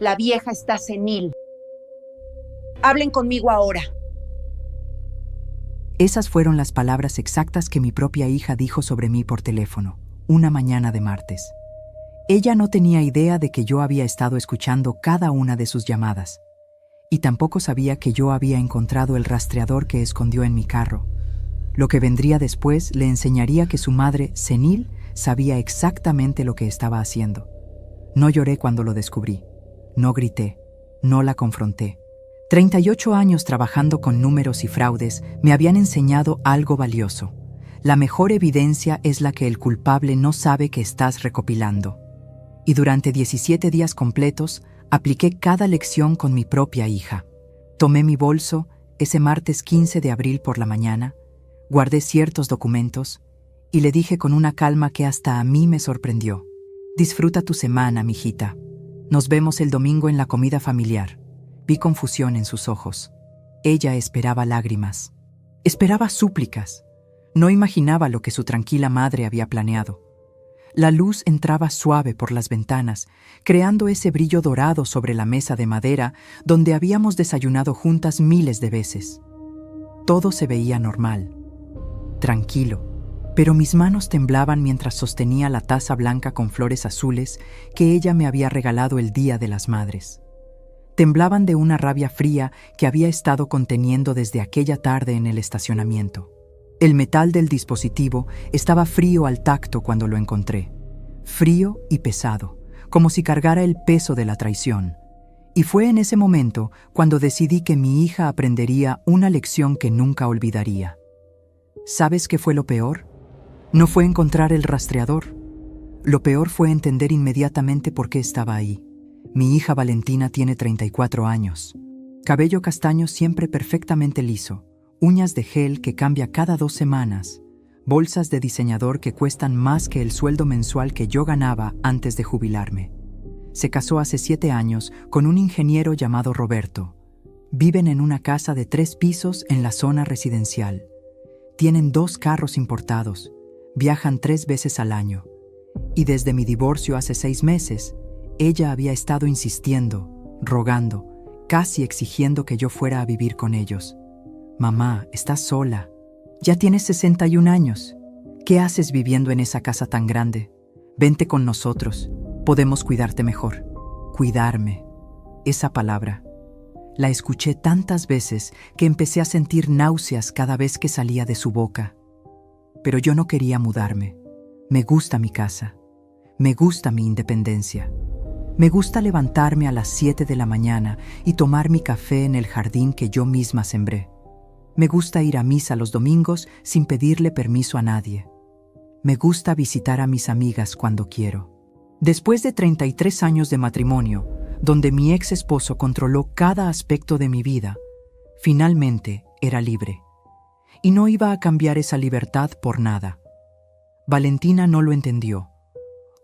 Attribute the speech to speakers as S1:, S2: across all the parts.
S1: La vieja está senil. Hablen conmigo ahora.
S2: Esas fueron las palabras exactas que mi propia hija dijo sobre mí por teléfono, una mañana de martes. Ella no tenía idea de que yo había estado escuchando cada una de sus llamadas, y tampoco sabía que yo había encontrado el rastreador que escondió en mi carro. Lo que vendría después le enseñaría que su madre, senil, sabía exactamente lo que estaba haciendo. No lloré cuando lo descubrí. No grité. No la confronté. 38 años trabajando con números y fraudes me habían enseñado algo valioso. La mejor evidencia es la que el culpable no sabe que estás recopilando. Y durante 17 días completos, apliqué cada lección con mi propia hija. Tomé mi bolso ese martes 15 de abril por la mañana, guardé ciertos documentos y le dije con una calma que hasta a mí me sorprendió: disfruta tu semana, mijita. Nos vemos el domingo en la comida familiar. Vi confusión en sus ojos. Ella esperaba lágrimas. Esperaba súplicas. No imaginaba lo que su tranquila madre había planeado. La luz entraba suave por las ventanas, creando ese brillo dorado sobre la mesa de madera donde habíamos desayunado juntas miles de veces. Todo se veía normal, tranquilo, pero mis manos temblaban mientras sostenía la taza blanca con flores azules que ella me había regalado el Día de las Madres. Temblaban de una rabia fría que había estado conteniendo desde aquella tarde en el estacionamiento. El metal del dispositivo estaba frío al tacto cuando lo encontré. Frío y pesado, como si cargara el peso de la traición. Y fue en ese momento cuando decidí que mi hija aprendería una lección que nunca olvidaría. ¿Sabes qué fue lo peor? No fue encontrar el rastreador. Lo peor fue entender inmediatamente por qué estaba ahí. Mi hija Valentina tiene 34 años. Cabello castaño siempre perfectamente liso. Uñas de gel que cambia cada 2 semanas. Bolsas de diseñador que cuestan más que el sueldo mensual que yo ganaba antes de jubilarme. Se casó hace 7 años con un ingeniero llamado Roberto. Viven en una casa de 3 pisos en la zona residencial. Tienen 2 carros importados. Viajan 3 veces al año. Y desde mi divorcio hace 6 meses, ella había estado insistiendo, rogando, casi exigiendo que yo fuera a vivir con ellos. Mamá, estás sola. Ya tienes 61 años. ¿Qué haces viviendo en esa casa tan grande? Vente con nosotros. Podemos cuidarte mejor. Cuidarme. Esa palabra. La escuché tantas veces que empecé a sentir náuseas cada vez que salía de su boca. Pero yo no quería mudarme. Me gusta mi casa. Me gusta mi independencia. Me gusta levantarme a las 7 de la mañana y tomar mi café en el jardín que yo misma sembré. Me gusta ir a misa los domingos sin pedirle permiso a nadie. Me gusta visitar a mis amigas cuando quiero. Después de 33 años de matrimonio, donde mi ex esposo controló cada aspecto de mi vida, finalmente era libre. Y no iba a cambiar esa libertad por nada. Valentina no lo entendió,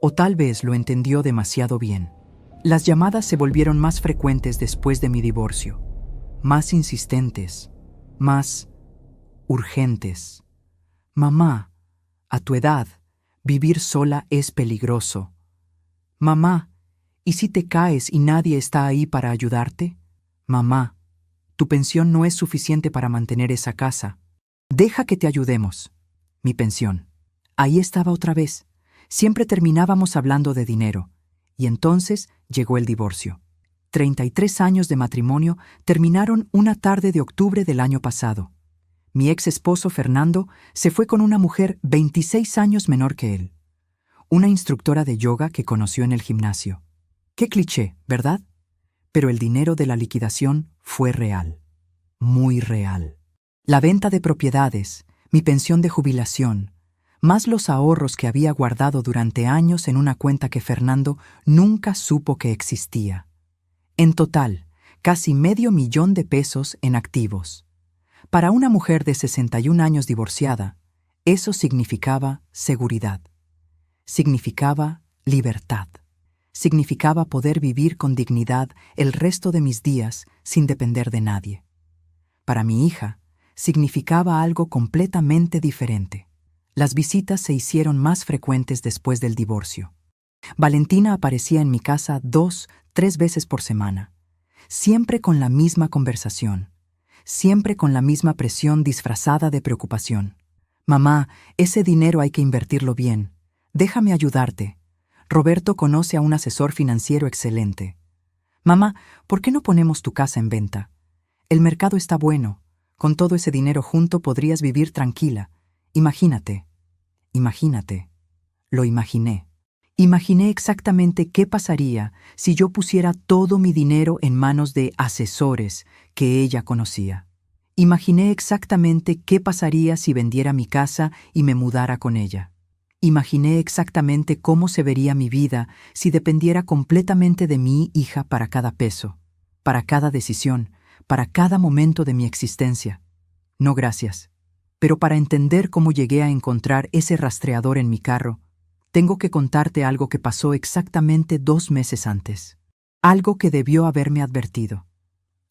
S2: o tal vez lo entendió demasiado bien. Las llamadas se volvieron más frecuentes después de mi divorcio, más insistentes, más urgentes. Mamá, a tu edad, vivir sola es peligroso. Mamá, ¿y si te caes y nadie está ahí para ayudarte? Mamá, tu pensión no es suficiente para mantener esa casa. Deja que te ayudemos. Mi pensión. Ahí estaba otra vez. Siempre terminábamos hablando de dinero. Y entonces llegó el divorcio. 33 años de matrimonio terminaron una tarde de octubre del año pasado. Mi ex esposo Fernando se fue con una mujer 26 años menor que él. Una instructora de yoga que conoció en el gimnasio. Qué cliché, ¿verdad? Pero el dinero de la liquidación fue real. Muy real. La venta de propiedades, mi pensión de jubilación, más los ahorros que había guardado durante años en una cuenta que Fernando nunca supo que existía. En total, casi $500,000 en activos. Para una mujer de 61 años divorciada, eso significaba seguridad. Significaba libertad. Significaba poder vivir con dignidad el resto de mis días sin depender de nadie. Para mi hija, significaba algo completamente diferente. Las visitas se hicieron más frecuentes después del divorcio. Valentina aparecía en mi casa 2, 3 veces por semana, siempre con la misma conversación, siempre con la misma presión disfrazada de preocupación. Mamá, ese dinero hay que invertirlo bien. Déjame ayudarte. Roberto conoce a un asesor financiero excelente. Mamá, ¿por qué no ponemos tu casa en venta? El mercado está bueno. Con todo ese dinero junto podrías vivir tranquila. Imagínate. Imagínate. Lo imaginé. Imaginé exactamente qué pasaría si yo pusiera todo mi dinero en manos de asesores que ella conocía. Imaginé exactamente qué pasaría si vendiera mi casa y me mudara con ella. Imaginé exactamente cómo se vería mi vida si dependiera completamente de mi hija para cada peso, para cada decisión, para cada momento de mi existencia. No, gracias. Pero para entender cómo llegué a encontrar ese rastreador en mi carro, tengo que contarte algo que pasó exactamente 2 meses antes. Algo que debió haberme advertido.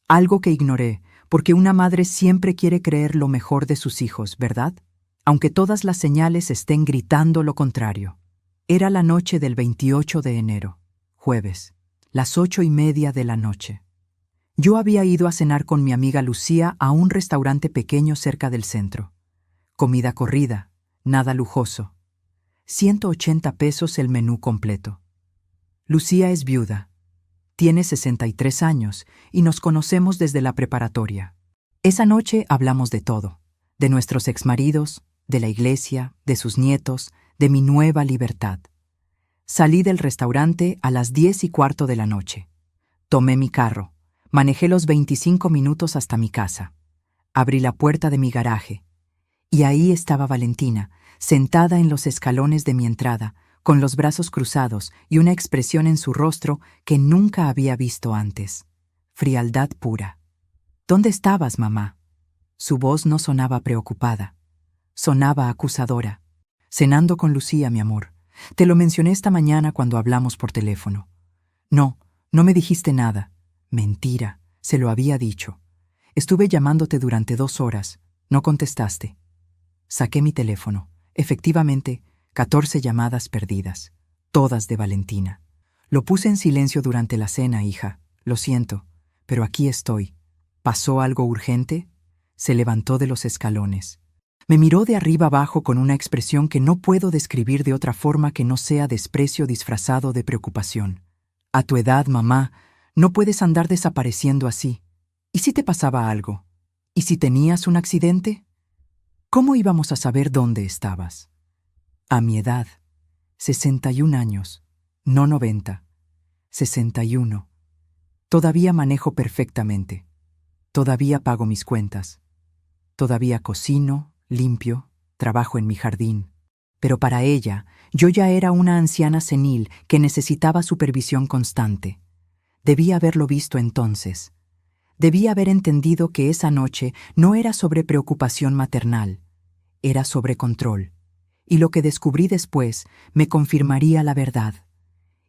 S2: Algo que ignoré, porque una madre siempre quiere creer lo mejor de sus hijos, ¿verdad? Aunque todas las señales estén gritando lo contrario. Era la noche del 28 de enero, jueves, las 8:30 de la noche. Yo había ido a cenar con mi amiga Lucía a un restaurante pequeño cerca del centro. Comida corrida, nada lujoso. 180 pesos el menú completo. Lucía es viuda. Tiene 63 años y nos conocemos desde la preparatoria. Esa noche hablamos de todo, de nuestros exmaridos, de la iglesia, de sus nietos, de mi nueva libertad. Salí del restaurante a las 10:15 de la noche. Tomé mi carro, manejé los 25 minutos hasta mi casa. Abrí la puerta de mi garaje. Y ahí estaba Valentina, sentada en los escalones de mi entrada, con los brazos cruzados y una expresión en su rostro que nunca había visto antes. Frialdad pura. ¿Dónde estabas, mamá? Su voz no sonaba preocupada. Sonaba acusadora. Cenando con Lucía, mi amor. Te lo mencioné esta mañana cuando hablamos por teléfono. No, no me dijiste nada. Mentira, se lo había dicho. Estuve llamándote durante 2 horas. No contestaste. Saqué mi teléfono. Efectivamente, 14 llamadas perdidas. Todas de Valentina. Lo puse en silencio durante la cena, hija. Lo siento, pero aquí estoy. ¿Pasó algo urgente? Se levantó de los escalones. Me miró de arriba abajo con una expresión que no puedo describir de otra forma que no sea desprecio disfrazado de preocupación. A tu edad, mamá, no puedes andar desapareciendo así. ¿Y si te pasaba algo? ¿Y si tenías un accidente? ¿Cómo íbamos a saber dónde estabas? A mi edad, 61 años, no 90, 61. Todavía manejo perfectamente. Todavía pago mis cuentas. Todavía cocino, limpio, trabajo en mi jardín. Pero para ella, yo ya era una anciana senil que necesitaba supervisión constante. Debía haberlo visto entonces. Debía haber entendido que esa noche no era sobre preocupación maternal, era sobre control. Y lo que descubrí después me confirmaría la verdad.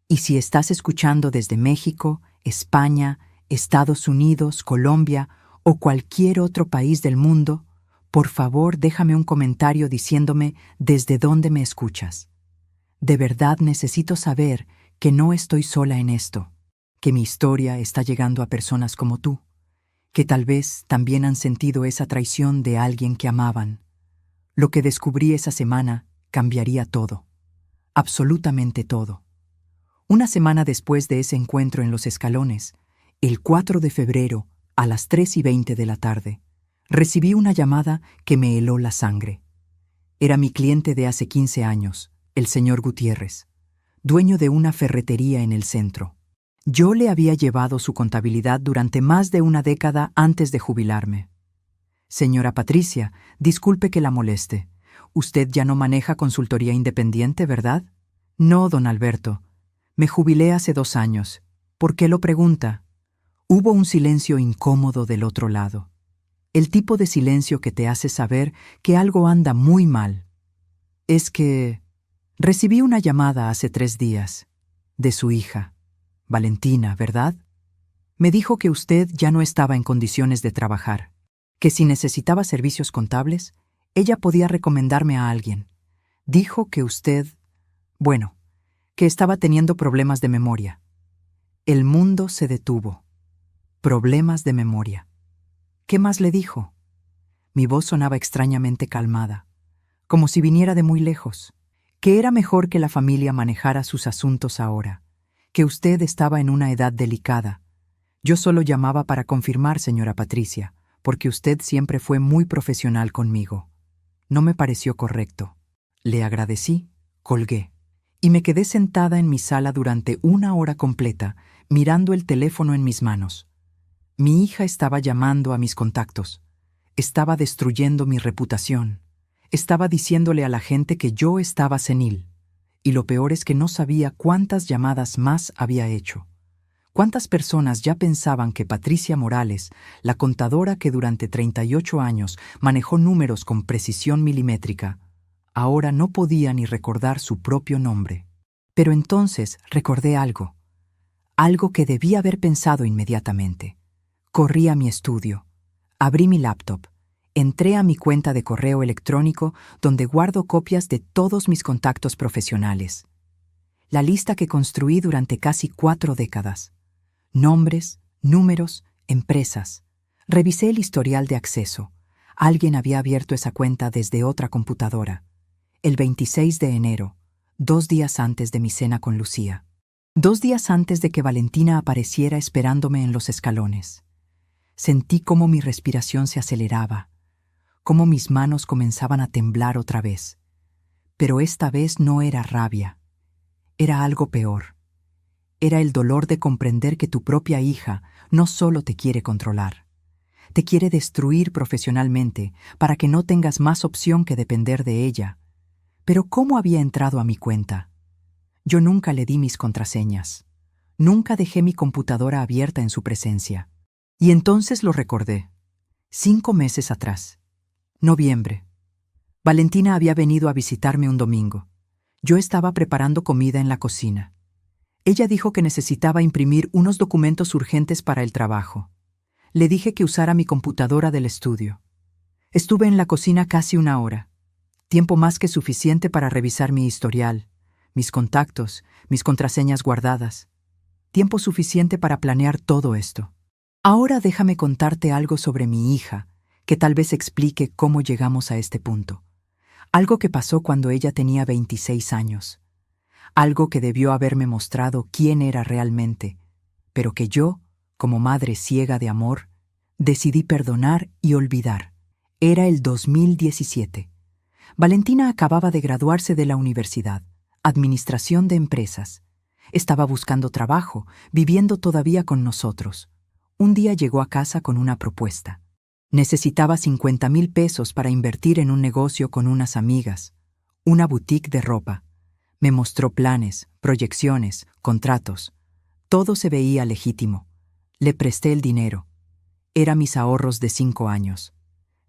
S2: Y si estás escuchando desde México, España, Estados Unidos, Colombia o cualquier otro país del mundo, por favor déjame un comentario diciéndome desde dónde me escuchas. De verdad necesito saber que no estoy sola en esto, que mi historia está llegando a personas como tú, que tal vez también han sentido esa traición de alguien que amaban. Lo que descubrí esa semana cambiaría todo, absolutamente todo. Una semana después de ese encuentro en los escalones, el 4 de febrero, a las 3:20 de la tarde, recibí una llamada que me heló la sangre. Era mi cliente de hace 15 años, el señor Gutiérrez, dueño de una ferretería en el centro. Yo le había llevado su contabilidad durante más de una década antes de jubilarme. Señora Patricia, disculpe que la moleste. Usted ya no maneja consultoría independiente, ¿verdad? No, don Alberto. Me jubilé hace 2 años. ¿Por qué lo pregunta? Hubo un silencio incómodo del otro lado. El tipo de silencio que te hace saber que algo anda muy mal. Es que recibí una llamada hace 3 días, de su hija, Valentina, ¿verdad? Me dijo que usted ya no estaba en condiciones de trabajar, que si necesitaba servicios contables, ella podía recomendarme a alguien. Dijo que usted, bueno, que estaba teniendo problemas de memoria. El mundo se detuvo. Problemas de memoria. ¿Qué más le dijo? Mi voz sonaba extrañamente calmada, como si viniera de muy lejos, que era mejor que la familia manejara sus asuntos ahora, que usted estaba en una edad delicada. Yo solo llamaba para confirmar, señora Patricia, porque usted siempre fue muy profesional conmigo. No me pareció correcto. Le agradecí, colgué, y me quedé sentada en mi sala durante 1 hora completa, mirando el teléfono en mis manos. Mi hija estaba llamando a mis contactos. Estaba destruyendo mi reputación. Estaba diciéndole a la gente que yo estaba senil. Y lo peor es que no sabía cuántas llamadas más había hecho. ¿Cuántas personas ya pensaban que Patricia Morales, la contadora que durante 38 años manejó números con precisión milimétrica, ahora no podía ni recordar su propio nombre? Pero entonces recordé algo que debía haber pensado inmediatamente. Corrí a mi estudio, abrí mi laptop, entré a mi cuenta de correo electrónico donde guardo copias de todos mis contactos profesionales. La lista que construí durante casi 4 décadas. Nombres, números, empresas. Revisé el historial de acceso. Alguien había abierto esa cuenta desde otra computadora. El 26 de enero, 2 días antes de mi cena con Lucía. 2 días antes de que Valentina apareciera esperándome en los escalones. Sentí cómo mi respiración se aceleraba, cómo mis manos comenzaban a temblar otra vez. Pero esta vez no era rabia. Era algo peor. Era el dolor de comprender que tu propia hija no solo te quiere controlar, te quiere destruir profesionalmente para que no tengas más opción que depender de ella. Pero ¿cómo había entrado a mi cuenta? Yo nunca le di mis contraseñas. Nunca dejé mi computadora abierta en su presencia. Y entonces lo recordé. 5 meses atrás. Noviembre. Valentina había venido a visitarme un domingo. Yo estaba preparando comida en la cocina. Ella dijo que necesitaba imprimir unos documentos urgentes para el trabajo. Le dije que usara mi computadora del estudio. Estuve en la cocina casi 1 hora. Tiempo más que suficiente para revisar mi historial, mis contactos, mis contraseñas guardadas. Tiempo suficiente para planear todo esto. Ahora déjame contarte algo sobre mi hija, que tal vez explique cómo llegamos a este punto. Algo que pasó cuando ella tenía 26 años. Algo que debió haberme mostrado quién era realmente, pero que yo, como madre ciega de amor, decidí perdonar y olvidar. Era el 2017. Valentina acababa de graduarse de la universidad, Administración de Empresas. Estaba buscando trabajo, viviendo todavía con nosotros. Un día llegó a casa con una propuesta. Necesitaba 50,000 pesos para invertir en un negocio con unas amigas, una boutique de ropa. Me mostró planes, proyecciones, contratos. Todo se veía legítimo. Le presté el dinero. Era mis ahorros de 5 años.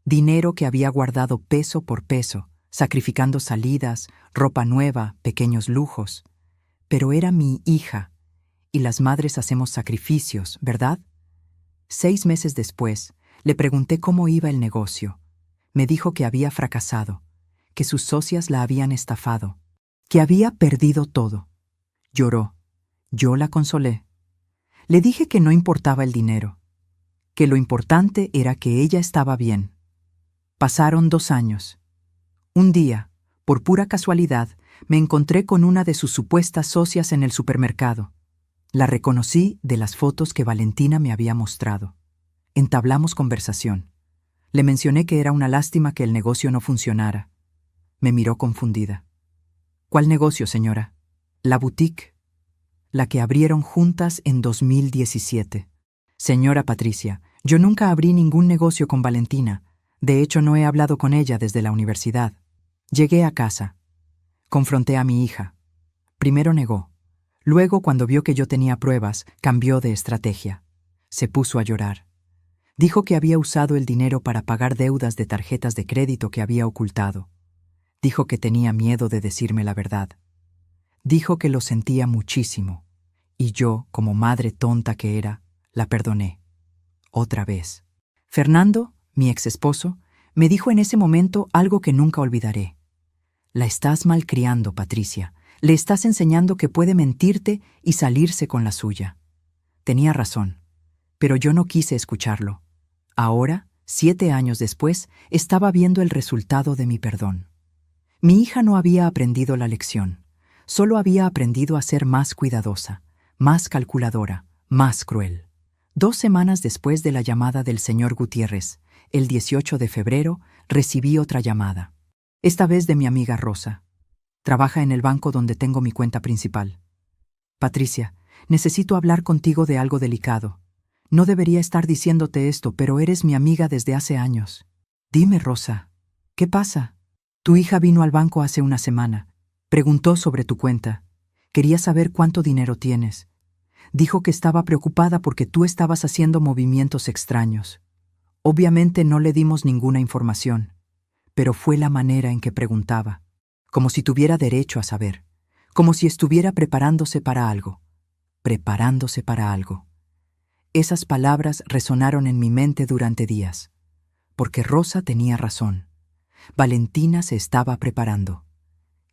S2: Dinero que había guardado peso por peso, sacrificando salidas, ropa nueva, pequeños lujos. Pero era mi hija, y las madres hacemos sacrificios, ¿verdad? 6 meses después, le pregunté cómo iba el negocio. Me dijo que había fracasado, que sus socias la habían estafado, que había perdido todo. Lloró. Yo la consolé. Le dije que no importaba el dinero, que lo importante era que ella estaba bien. Pasaron 2 años. Un día, por pura casualidad, me encontré con una de sus supuestas socias en el supermercado. La reconocí de las fotos que Valentina me había mostrado. Entablamos conversación. Le mencioné que era una lástima que el negocio no funcionara. Me miró confundida. ¿Cuál negocio, señora? La boutique. La que abrieron juntas en 2017. Señora Patricia, yo nunca abrí ningún negocio con Valentina. De hecho, no he hablado con ella desde la universidad. Llegué a casa. Confronté a mi hija. Primero negó. Luego, cuando vio que yo tenía pruebas, cambió de estrategia. Se puso a llorar. Dijo que había usado el dinero para pagar deudas de tarjetas de crédito que había ocultado. Dijo que tenía miedo de decirme la verdad. Dijo que lo sentía muchísimo. Y yo, como madre tonta que era, la perdoné. Otra vez. Fernando, mi exesposo, me dijo en ese momento algo que nunca olvidaré. La estás malcriando, Patricia. Le estás enseñando que puede mentirte y salirse con la suya. Tenía razón, pero yo no quise escucharlo. Ahora, 7 años después, estaba viendo el resultado de mi perdón. Mi hija no había aprendido la lección, solo había aprendido a ser más cuidadosa, más calculadora, más cruel. 2 semanas después de la llamada del señor Gutiérrez, el 18 de febrero, recibí otra llamada. Esta vez de mi amiga Rosa. Trabaja en el banco donde tengo mi cuenta principal. Patricia, necesito hablar contigo de algo delicado. No debería estar diciéndote esto, pero eres mi amiga desde hace años. Dime, Rosa, ¿qué pasa? Tu hija vino al banco hace una semana. Preguntó sobre tu cuenta. Quería saber cuánto dinero tienes. Dijo que estaba preocupada porque tú estabas haciendo movimientos extraños. Obviamente no le dimos ninguna información, pero fue la manera en que preguntaba, como si tuviera derecho a saber, como si estuviera preparándose para algo. Preparándose para algo. Esas palabras resonaron en mi mente durante días, porque Rosa tenía razón. Valentina se estaba preparando.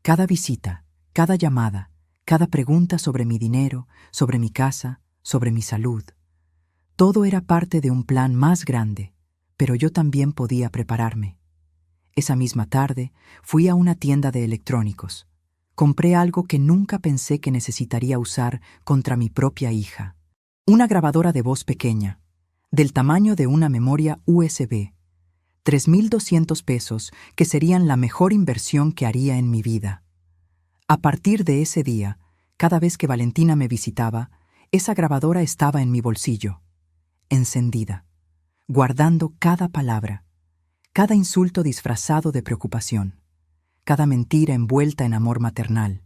S2: Cada visita, cada llamada, cada pregunta sobre mi dinero, sobre mi casa, sobre mi salud. Todo era parte de un plan más grande, pero yo también podía prepararme. Esa misma tarde fui a una tienda de electrónicos. Compré algo que nunca pensé que necesitaría usar contra mi propia hija. Una grabadora de voz pequeña, del tamaño de una memoria USB. 3,200 pesos, que serían la mejor inversión que haría en mi vida. A partir de ese día, cada vez que Valentina me visitaba, esa grabadora estaba en mi bolsillo, encendida, guardando cada palabra, cada insulto disfrazado de preocupación, cada mentira envuelta en amor maternal.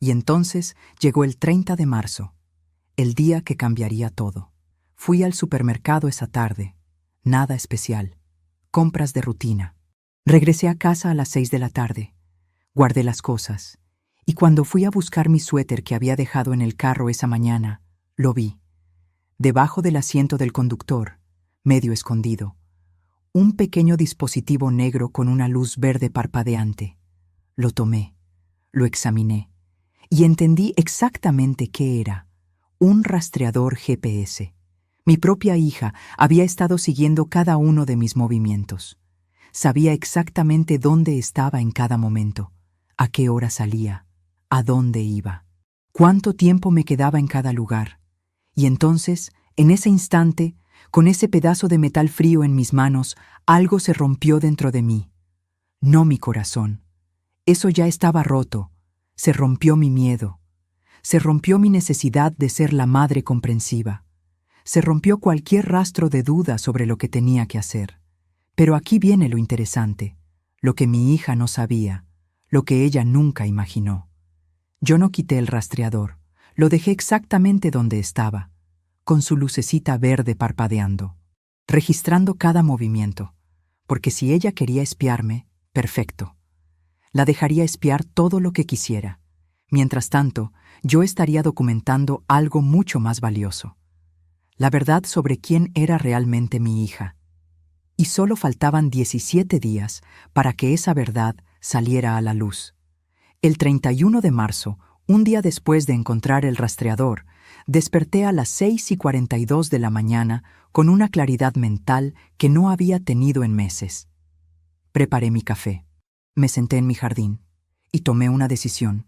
S2: Y entonces llegó el 30 de marzo, el día que cambiaría todo. Fui al supermercado esa tarde, nada especial, compras de rutina. Regresé a casa a las 6 de la tarde, guardé las cosas, y cuando fui a buscar mi suéter que había dejado en el carro esa mañana, lo vi, debajo del asiento del conductor, medio escondido, un pequeño dispositivo negro con una luz verde parpadeante. Lo tomé, lo examiné, y entendí exactamente qué era: un rastreador GPS. Mi propia hija había estado siguiendo cada uno de mis movimientos. Sabía exactamente dónde estaba en cada momento, a qué hora salía, a dónde iba, cuánto tiempo me quedaba en cada lugar. Y entonces, en ese instante, con ese pedazo de metal frío en mis manos, algo se rompió dentro de mí. No mi corazón. Eso ya estaba roto. Se rompió mi miedo. Se rompió mi necesidad de ser la madre comprensiva. Se rompió cualquier rastro de duda sobre lo que tenía que hacer. Pero aquí viene lo interesante, lo que mi hija no sabía, lo que ella nunca imaginó. Yo no quité el rastreador, lo dejé exactamente donde estaba, con su lucecita verde parpadeando, registrando cada movimiento, porque si ella quería espiarme, perfecto. La dejaría espiar todo lo que quisiera. Mientras tanto, yo estaría documentando algo mucho más valioso: la verdad sobre quién era realmente mi hija. Y solo faltaban 17 días para que esa verdad saliera a la luz. El 31 de marzo, un día después de encontrar el rastreador, desperté a las 6:42 de la mañana con una claridad mental que no había tenido en meses. Preparé mi café, me senté en mi jardín y tomé una decisión.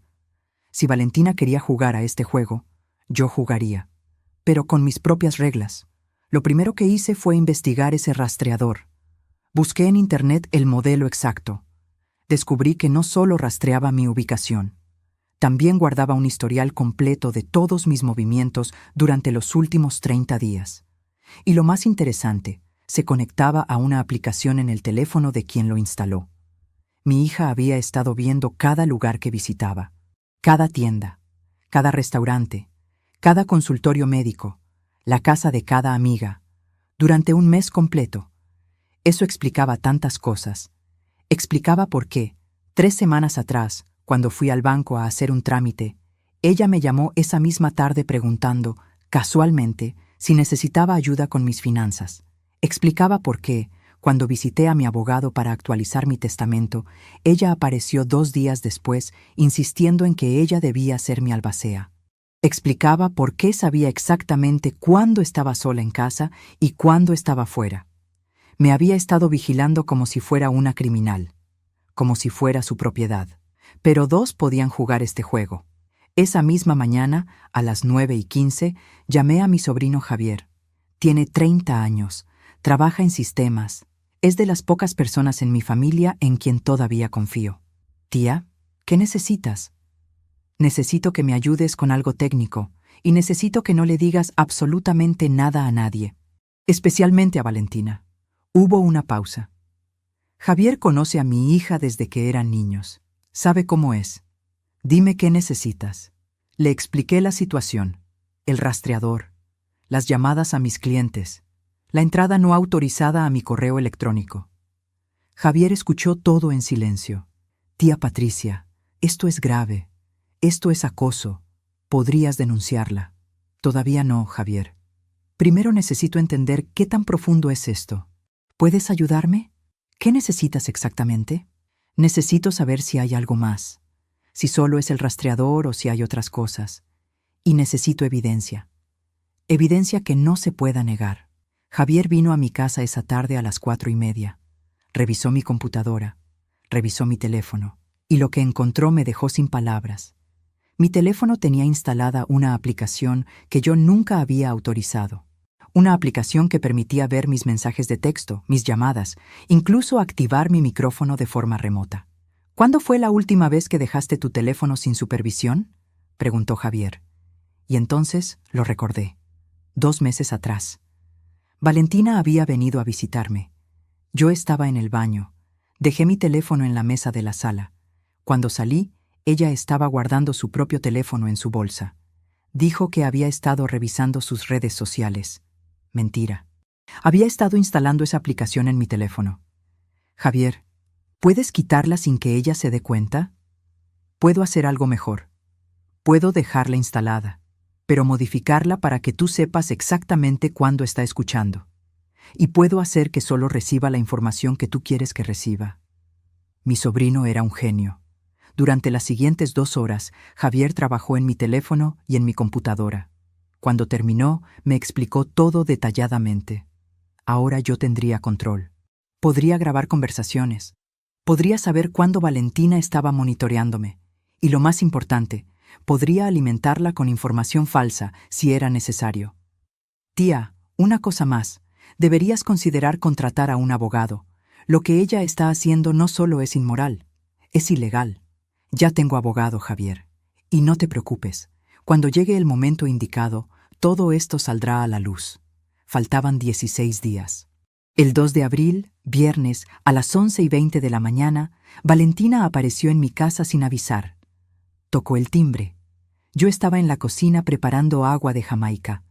S2: Si Valentina quería jugar a este juego, yo jugaría, pero con mis propias reglas. Lo primero que hice fue investigar ese rastreador. Busqué en internet el modelo exacto. Descubrí que no solo rastreaba mi ubicación, también guardaba un historial completo de todos mis movimientos durante los últimos 30 días. Y lo más interesante, se conectaba a una aplicación en el teléfono de quien lo instaló. Mi hija había estado viendo cada lugar que visitaba, cada tienda, cada restaurante, cada consultorio médico, la casa de cada amiga, durante un mes completo. Eso explicaba tantas cosas. Explicaba por qué, 3 semanas atrás, cuando fui al banco a hacer un trámite, ella me llamó esa misma tarde preguntando, casualmente, si necesitaba ayuda con mis finanzas. Explicaba por qué, cuando visité a mi abogado para actualizar mi testamento, ella apareció 2 días después insistiendo en que ella debía ser mi albacea. Explicaba por qué sabía exactamente cuándo estaba sola en casa y cuándo estaba fuera. Me había estado vigilando como si fuera una criminal, como si fuera su propiedad. Pero dos podían jugar este juego. Esa misma mañana, a las 9:15, llamé a mi sobrino Javier. Tiene 30 años, trabaja en sistemas. Es de las pocas personas en mi familia en quien todavía confío. Tía, ¿qué necesitas? Necesito que me ayudes con algo técnico y necesito que no le digas absolutamente nada a nadie, especialmente a Valentina. Hubo una pausa. Javier conoce a mi hija desde que eran niños. Sabe cómo es. Dime qué necesitas. Le expliqué la situación, el rastreador, las llamadas a mis clientes, la entrada no autorizada a mi correo electrónico. Javier escuchó todo en silencio. Tía Patricia, esto es grave. Esto es acoso. Podrías denunciarla. Todavía no, Javier. Primero necesito entender qué tan profundo es esto. ¿Puedes ayudarme? ¿Qué necesitas exactamente? Necesito saber si hay algo más, si solo es el rastreador o si hay otras cosas. Y necesito evidencia. Evidencia que no se pueda negar. Javier vino a mi casa esa tarde a las 4:30. Revisó mi computadora, revisó mi teléfono, y lo que encontró me dejó sin palabras. Mi teléfono tenía instalada una aplicación que yo nunca había autorizado. Una aplicación que permitía ver mis mensajes de texto, mis llamadas, incluso activar mi micrófono de forma remota. ¿Cuándo fue la última vez que dejaste tu teléfono sin supervisión?, preguntó Javier. Y entonces lo recordé. 2 meses atrás. Valentina había venido a visitarme. Yo estaba en el baño. Dejé mi teléfono en la mesa de la sala. Cuando salí, ella estaba guardando su propio teléfono en su bolsa. Dijo que había estado revisando sus redes sociales. Mentira. Había estado instalando esa aplicación en mi teléfono. Javier, ¿puedes quitarla sin que ella se dé cuenta? Puedo hacer algo mejor. Puedo dejarla instalada, pero modificarla para que tú sepas exactamente cuándo está escuchando. Y puedo hacer que solo reciba la información que tú quieres que reciba. Mi sobrino era un genio. Durante las siguientes 2 horas, Javier trabajó en mi teléfono y en mi computadora. Cuando terminó, me explicó todo detalladamente. Ahora yo tendría control. Podría grabar conversaciones. Podría saber cuándo Valentina estaba monitoreándome. Y lo más importante, podría alimentarla con información falsa si era necesario. Tía, una cosa más. Deberías considerar contratar a un abogado. Lo que ella está haciendo no solo es inmoral, es ilegal. Ya tengo abogado, Javier. Y no te preocupes. Cuando llegue el momento indicado, todo esto saldrá a la luz. Faltaban 16 días. El 2 de abril, viernes, a las 11:20 de la mañana, Valentina apareció en mi casa sin avisar. Tocó el timbre. Yo estaba en la cocina preparando agua de Jamaica.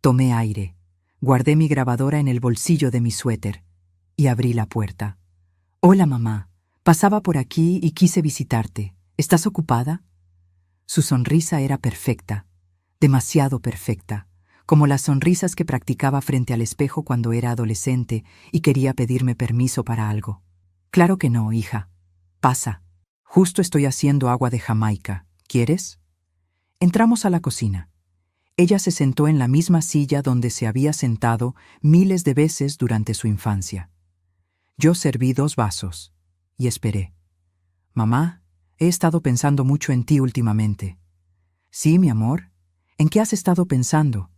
S2: Tomé aire. Guardé mi grabadora en el bolsillo de mi suéter y abrí la puerta. Hola, mamá. Pasaba por aquí y quise visitarte. ¿Estás ocupada? Su sonrisa era perfecta, demasiado perfecta, como las sonrisas que practicaba frente al espejo cuando era adolescente y quería pedirme permiso para algo. Claro que no, hija. Pasa. Justo estoy haciendo agua de Jamaica. ¿Quieres? Entramos a la cocina. Ella se sentó en la misma silla donde se había sentado miles de veces durante su infancia. Yo serví 2 vasos y esperé. Mamá, he estado pensando mucho en ti últimamente. Sí, mi amor. ¿En qué has estado pensando?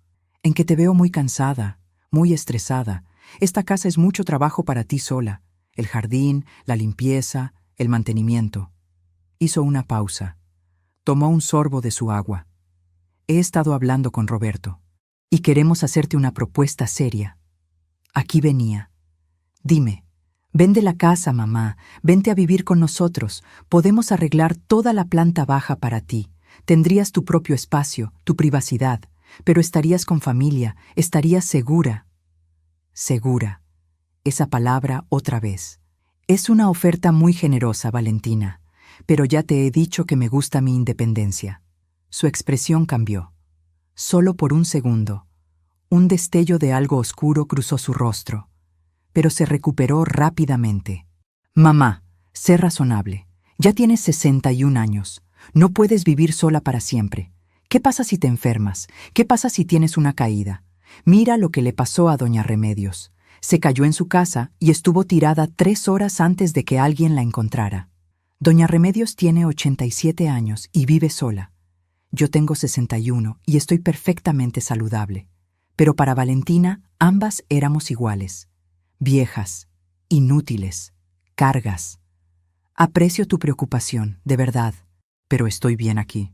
S2: En que te veo muy cansada, muy estresada. Esta casa es mucho trabajo para ti sola. El jardín, la limpieza, el mantenimiento. Hizo una pausa. Tomó un sorbo de su agua. He estado hablando con Roberto. Y queremos hacerte una propuesta seria. Aquí venía. Dime. Vende la casa, mamá. Vente a vivir con nosotros. Podemos arreglar toda la planta baja para ti. Tendrías tu propio espacio, tu privacidad. Pero estarías con familia. Estarías segura. Segura. Esa palabra otra vez. Es una oferta muy generosa, Valentina. Pero ya te he dicho que me gusta mi independencia. Su expresión cambió. Solo por un segundo. Un destello de algo oscuro cruzó su rostro. Pero se recuperó rápidamente. Mamá, sé razonable. Ya tienes 61 años. No puedes vivir sola para siempre. ¿Qué pasa si te enfermas? ¿Qué pasa si tienes una caída? Mira lo que le pasó a doña Remedios. Se cayó en su casa y estuvo tirada 3 horas antes de que alguien la encontrara. Doña Remedios tiene 87 años y vive sola. Yo tengo 61 y estoy perfectamente saludable. Pero para Valentina, ambas éramos iguales. Viejas, inútiles, cargas. Aprecio tu preocupación, de verdad, pero estoy bien aquí.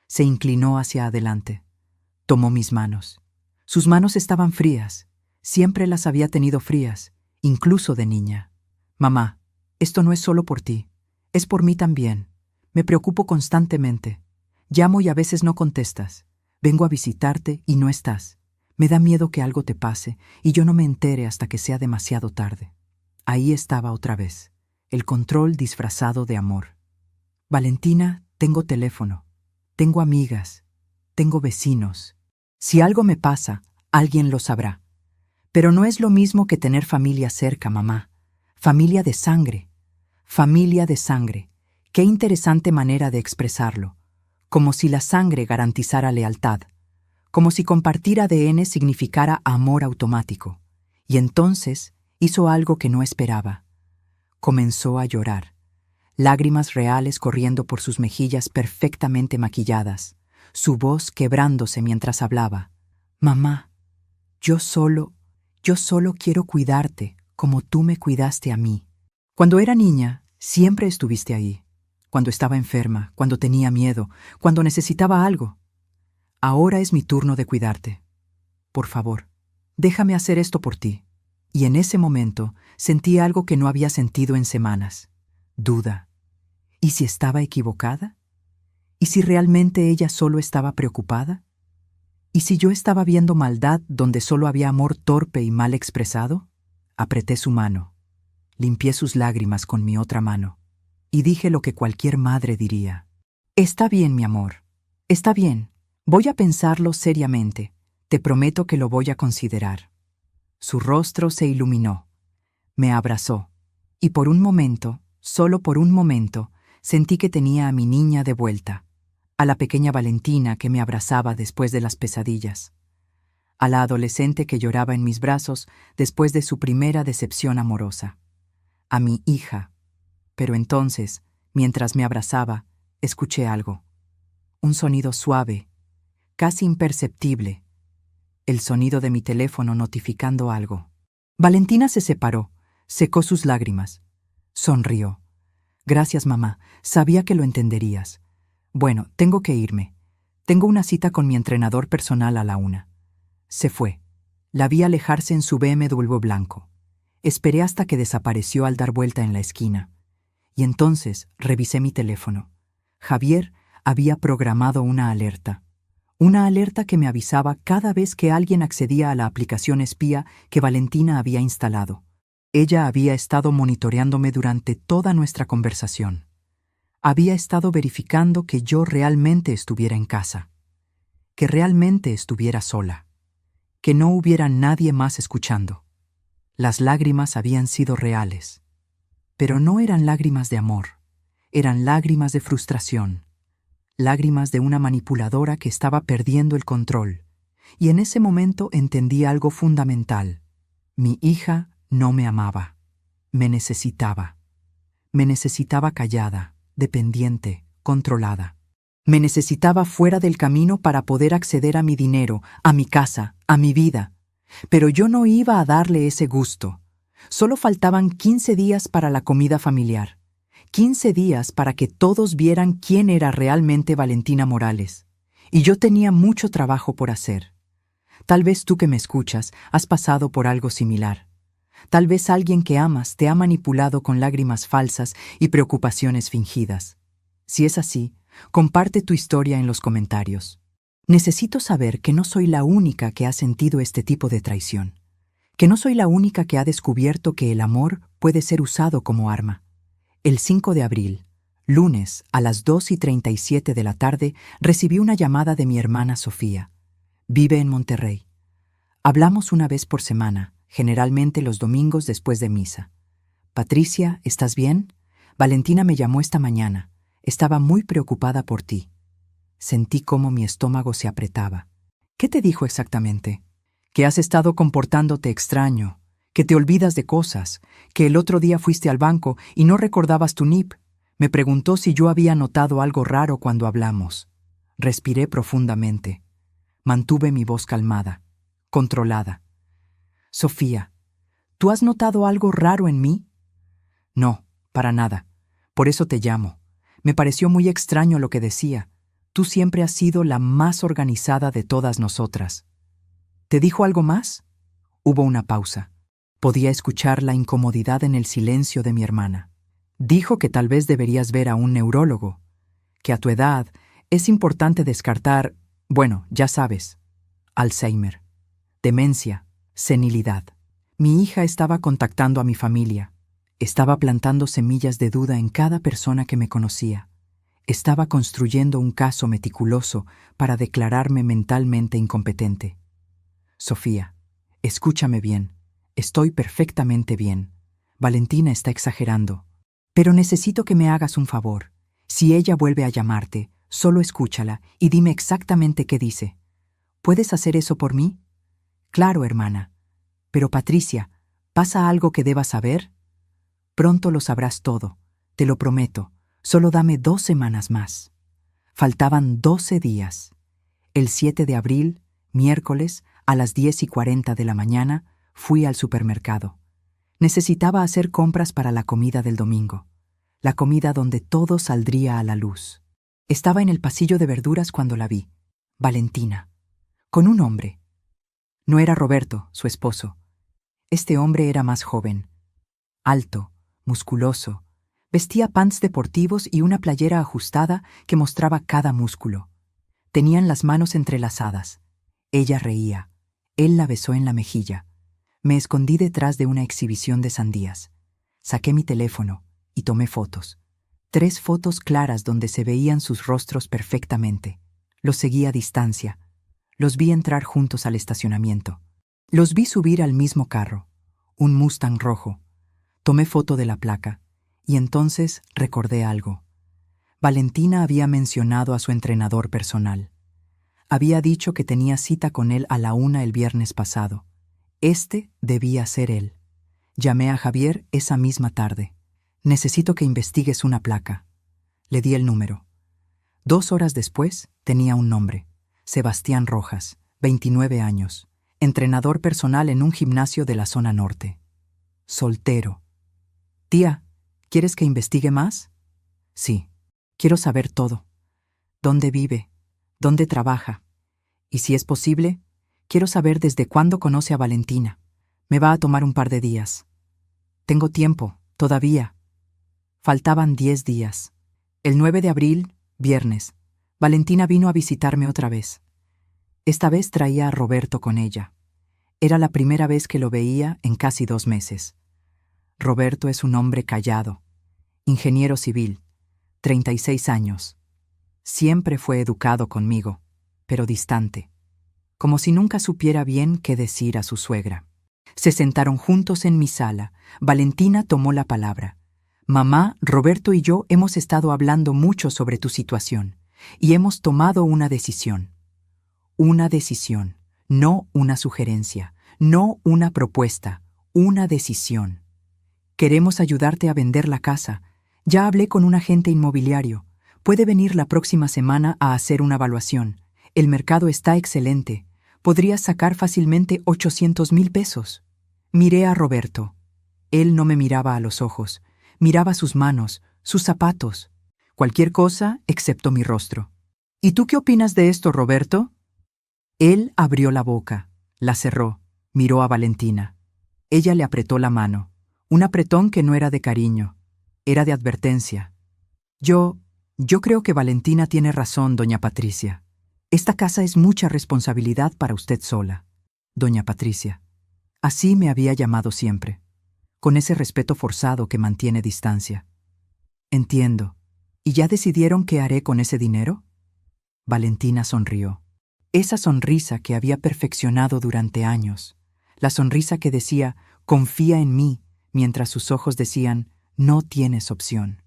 S2: Se inclinó hacia adelante. Tomó mis manos. Sus manos estaban frías. Siempre las había tenido frías, incluso de niña. Mamá, esto no es solo por ti, es por mí también. Me preocupo constantemente. Llamo y a veces no contestas. Vengo a visitarte y no estás. Me da miedo que algo te pase y yo no me entere hasta que sea demasiado tarde. Ahí estaba otra vez, el control disfrazado de amor. Valentina, tengo teléfono, tengo amigas, tengo vecinos. Si algo me pasa, alguien lo sabrá. Pero no es lo mismo que tener familia cerca, mamá. Familia de sangre. Familia de sangre. Qué interesante manera de expresarlo. Como si la sangre garantizara lealtad. Como si compartir ADN significara amor automático. Y entonces hizo algo que no esperaba. Comenzó a llorar. Lágrimas reales corriendo por sus mejillas perfectamente maquilladas. Su voz quebrándose mientras hablaba. Mamá, yo solo quiero cuidarte como tú me cuidaste a mí. Cuando era niña, siempre estuviste ahí. Cuando estaba enferma, cuando tenía miedo, cuando necesitaba algo. Ahora es mi turno de cuidarte. Por favor, déjame hacer esto por ti. Y en ese momento sentí algo que no había sentido en semanas. Duda. ¿Y si estaba equivocada? ¿Y si realmente ella solo estaba preocupada? ¿Y si yo estaba viendo maldad donde solo había amor torpe y mal expresado? Apreté su mano, limpié sus lágrimas con mi otra mano, y dije lo que cualquier madre diría. Está bien, mi amor, está bien. Voy a pensarlo seriamente. Te prometo que lo voy a considerar. Su rostro se iluminó. Me abrazó. Y por un momento, solo por un momento, sentí que tenía a mi niña de vuelta. A la pequeña Valentina que me abrazaba después de las pesadillas, a la adolescente que lloraba en mis brazos después de su primera decepción amorosa, a mi hija. Pero entonces, mientras me abrazaba, escuché algo, un sonido suave, casi imperceptible, el sonido de mi teléfono notificando algo. Valentina se separó, secó sus lágrimas, sonrió. Gracias, mamá, sabía que lo entenderías. Bueno, tengo que irme. Tengo una cita con mi entrenador personal a la 1. Se fue. La vi alejarse en su BMW blanco. Esperé hasta que desapareció al dar vuelta en la esquina. Y entonces revisé mi teléfono. Javier había programado una alerta. Una alerta que me avisaba cada vez que alguien accedía a la aplicación espía que Valentina había instalado. Ella había estado monitoreándome durante toda nuestra conversación. Había estado verificando que yo realmente estuviera en casa, que realmente estuviera sola, que no hubiera nadie más escuchando. Las lágrimas habían sido reales, pero no eran lágrimas de amor, eran lágrimas de frustración, lágrimas de una manipuladora que estaba perdiendo el control. Y en ese momento entendí algo fundamental. Mi hija no me amaba, me necesitaba callada, dependiente, controlada. Me necesitaba fuera del camino para poder acceder a mi dinero, a mi casa, a mi vida. Pero yo no iba a darle ese gusto. Solo faltaban 15 días para la comida familiar. 15 días para que todos vieran quién era realmente Valentina Morales. Y yo tenía mucho trabajo por hacer. Tal vez tú que me escuchas has pasado por algo similar. Tal vez alguien que amas te ha manipulado con lágrimas falsas y preocupaciones fingidas. Si es así, comparte tu historia en los comentarios. Necesito saber que no soy la única que ha sentido este tipo de traición, que no soy la única que ha descubierto que el amor puede ser usado como arma. El 5 de abril, lunes, a las 2:37 de la tarde, recibí una llamada de mi hermana Sofía. Vive en Monterrey. Hablamos una vez por semana, generalmente los domingos después de misa. Patricia, ¿estás bien? Valentina me llamó esta mañana. Estaba muy preocupada por ti. Sentí cómo mi estómago se apretaba. ¿Qué te dijo exactamente? Que has estado comportándote extraño, que te olvidas de cosas, que el otro día fuiste al banco y no recordabas tu NIP. Me preguntó si yo había notado algo raro cuando hablamos. Respiré profundamente. Mantuve mi voz calmada, controlada. Sofía, ¿tú has notado algo raro en mí? No, para nada. Por eso te llamo. Me pareció muy extraño lo que decía. Tú siempre has sido la más organizada de todas nosotras. ¿Te dijo algo más? Hubo una pausa. Podía escuchar la incomodidad en el silencio de mi hermana. Dijo que tal vez deberías ver a un neurólogo, que a tu edad es importante descartar, bueno, ya sabes, Alzheimer, demencia, senilidad. Mi hija estaba contactando a mi familia. Estaba plantando semillas de duda en cada persona que me conocía. Estaba construyendo un caso meticuloso para declararme mentalmente incompetente. Sofía, escúchame bien. Estoy perfectamente bien. Valentina está exagerando. Pero necesito que me hagas un favor. Si ella vuelve a llamarte, solo escúchala y dime exactamente qué dice. ¿Puedes hacer eso por mí? Claro, hermana. Pero Patricia, ¿pasa algo que debas saber? Pronto lo sabrás todo, te lo prometo. Solo dame 2 semanas más. Faltaban 12 días. El 7 de abril, miércoles, a las 10:40 de la mañana, fui al supermercado. Necesitaba hacer compras para la comida del domingo, la comida donde todo saldría a la luz. Estaba en el pasillo de verduras cuando la vi, Valentina, con un hombre. No era Roberto, su esposo. Este hombre era más joven, alto, musculoso. Vestía pants deportivos y una playera ajustada que mostraba cada músculo. Tenían las manos entrelazadas. Ella reía. Él la besó en la mejilla. Me escondí detrás de una exhibición de sandías. Saqué mi teléfono y tomé fotos. 3 fotos claras donde se veían sus rostros perfectamente. Los seguí a distancia. Los vi entrar juntos al estacionamiento. Los vi subir al mismo carro, un Mustang rojo. Tomé foto de la placa. Y entonces recordé algo. Valentina había mencionado a su entrenador personal. Había dicho que tenía cita con él a la 1 el viernes pasado. Este debía ser él. Llamé a Javier esa misma tarde. Necesito que investigues una placa. Le di el número. 2 horas después tenía un nombre. Sebastián Rojas, 29 años. Entrenador personal en un gimnasio de la zona norte. Soltero. Tía, ¿quieres que investigue más? Sí, quiero saber todo. ¿Dónde vive? ¿Dónde trabaja? Y si es posible, quiero saber desde cuándo conoce a Valentina. Me va a tomar un par de días. Tengo tiempo, todavía. Faltaban 10 días. El 9 de abril, viernes, Valentina vino a visitarme otra vez. Esta vez traía a Roberto con ella. Era la primera vez que lo veía en casi 2 meses. Roberto es un hombre callado, ingeniero civil, 36 años. Siempre fue educado conmigo, pero distante, como si nunca supiera bien qué decir a su suegra. Se sentaron juntos en mi sala. Valentina tomó la palabra. Mamá, Roberto y yo hemos estado hablando mucho sobre tu situación y hemos tomado una decisión. Una decisión, no una sugerencia, no una propuesta, una decisión. Queremos ayudarte a vender la casa. Ya hablé con un agente inmobiliario. Puede venir la próxima semana a hacer una evaluación. El mercado está excelente. Podrías sacar fácilmente 800,000 pesos. Miré a Roberto. Él no me miraba a los ojos. Miraba sus manos, sus zapatos. Cualquier cosa excepto mi rostro. ¿Y tú qué opinas de esto, Roberto? Él abrió la boca, la cerró, miró a Valentina. Ella le apretó la mano. Un apretón que no era de cariño, era de advertencia. Yo creo que Valentina tiene razón, doña Patricia. Esta casa es mucha responsabilidad para usted sola. Doña Patricia. Así me había llamado siempre, con ese respeto forzado que mantiene distancia. Entiendo. ¿Y ya decidieron qué haré con ese dinero? Valentina sonrió. Esa sonrisa que había perfeccionado durante años. La sonrisa que decía, confía en mí, mientras sus ojos decían, no tienes opción.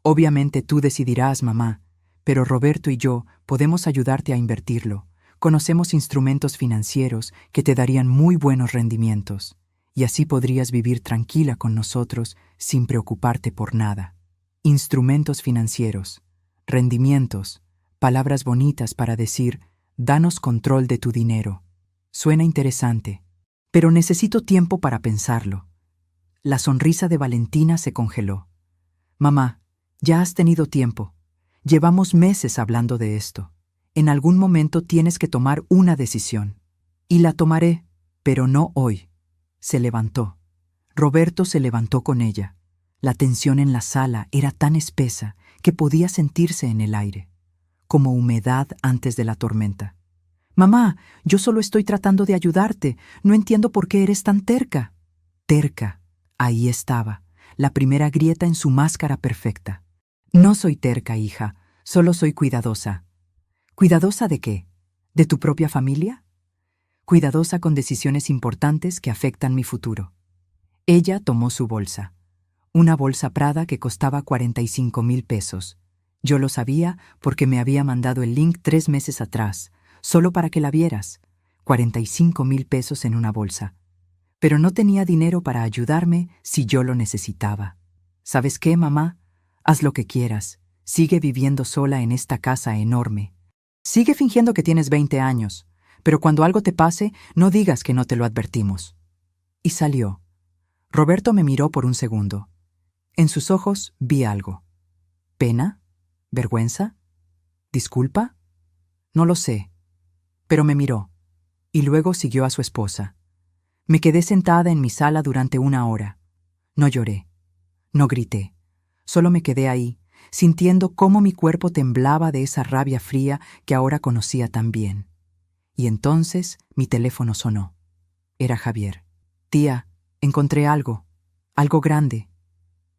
S2: Obviamente tú decidirás, mamá, Pero Roberto y yo podemos ayudarte a invertirlo. Conocemos instrumentos financieros que te darían muy buenos rendimientos, y así podrías vivir tranquila con nosotros sin preocuparte por nada. Instrumentos financieros, rendimientos, palabras bonitas para decir, danos control de tu dinero. Suena interesante, pero necesito tiempo para pensarlo. La sonrisa de Valentina se congeló. Mamá, ya has tenido tiempo. Llevamos meses hablando de esto. En algún momento tienes que tomar una decisión. Y la tomaré, pero no hoy. Se levantó. Roberto se levantó con ella. La tensión en la sala era tan espesa que podía sentirse en el aire, como humedad antes de la tormenta. Mamá, yo solo estoy tratando de ayudarte. No entiendo por qué eres tan terca. Terca. Ahí estaba, la primera grieta en su máscara perfecta. No soy terca, hija, solo soy cuidadosa. ¿Cuidadosa de qué? ¿De tu propia familia? Cuidadosa con decisiones importantes que afectan mi futuro. Ella tomó su bolsa. Una bolsa Prada que costaba 45,000 pesos. Yo lo sabía porque me había mandado el link 3 meses atrás, solo para que la vieras. 45,000 pesos en una bolsa. Pero no tenía dinero para ayudarme si yo lo necesitaba. ¿Sabes qué, mamá? Haz lo que quieras. Sigue viviendo sola en esta casa enorme. Sigue fingiendo que tienes 20 años, pero cuando algo te pase, no digas que no te lo advertimos. Y salió. Roberto me miró por un segundo. En sus ojos vi algo. ¿Pena? ¿Vergüenza? ¿Disculpa? No lo sé. Pero me miró. Y luego siguió a su esposa. Me quedé sentada en mi sala durante 1 hora. No lloré. No grité. Solo me quedé ahí, sintiendo cómo mi cuerpo temblaba de esa rabia fría que ahora conocía tan bien. Y entonces mi teléfono sonó. Era Javier. Tía, encontré algo. Algo grande.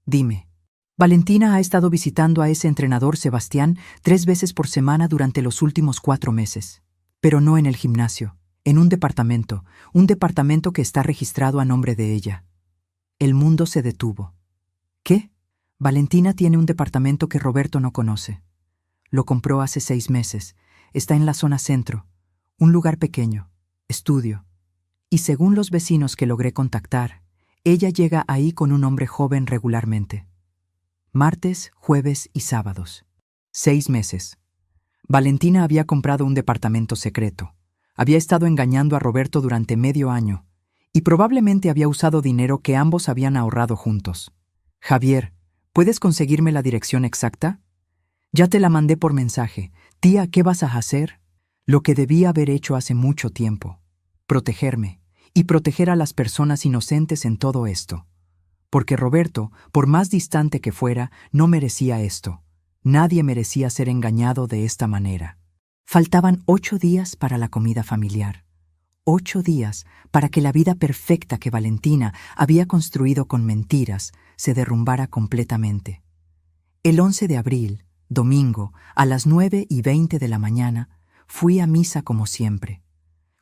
S2: Dime. Valentina ha estado visitando a ese entrenador Sebastián 3 veces por semana durante los últimos 4 meses. Pero no en el gimnasio, en un departamento que está registrado a nombre de ella. El mundo se detuvo. ¿Qué? Valentina tiene un departamento que Roberto no conoce. Lo compró hace 6 meses. Está en la zona centro. Un lugar pequeño. Estudio. Y según los vecinos que logré contactar, ella llega ahí con un hombre joven regularmente. Martes, jueves y sábados. 6 meses. Valentina había comprado un departamento secreto. Había estado engañando a Roberto durante medio año y probablemente había usado dinero que ambos habían ahorrado juntos. Javier, ¿puedes conseguirme la dirección exacta? Ya te la mandé por mensaje. Tía, ¿qué vas a hacer? Lo que debía haber hecho hace mucho tiempo. Protegerme y proteger a las personas inocentes en todo esto. Porque Roberto, por más distante que fuera, no merecía esto. Nadie merecía ser engañado de esta manera. Faltaban 8 días para la comida familiar. 8 días para que la vida perfecta que Valentina había construido con mentiras se derrumbara completamente. El 11 de abril, domingo, a las 9:20 de la mañana, fui a misa como siempre.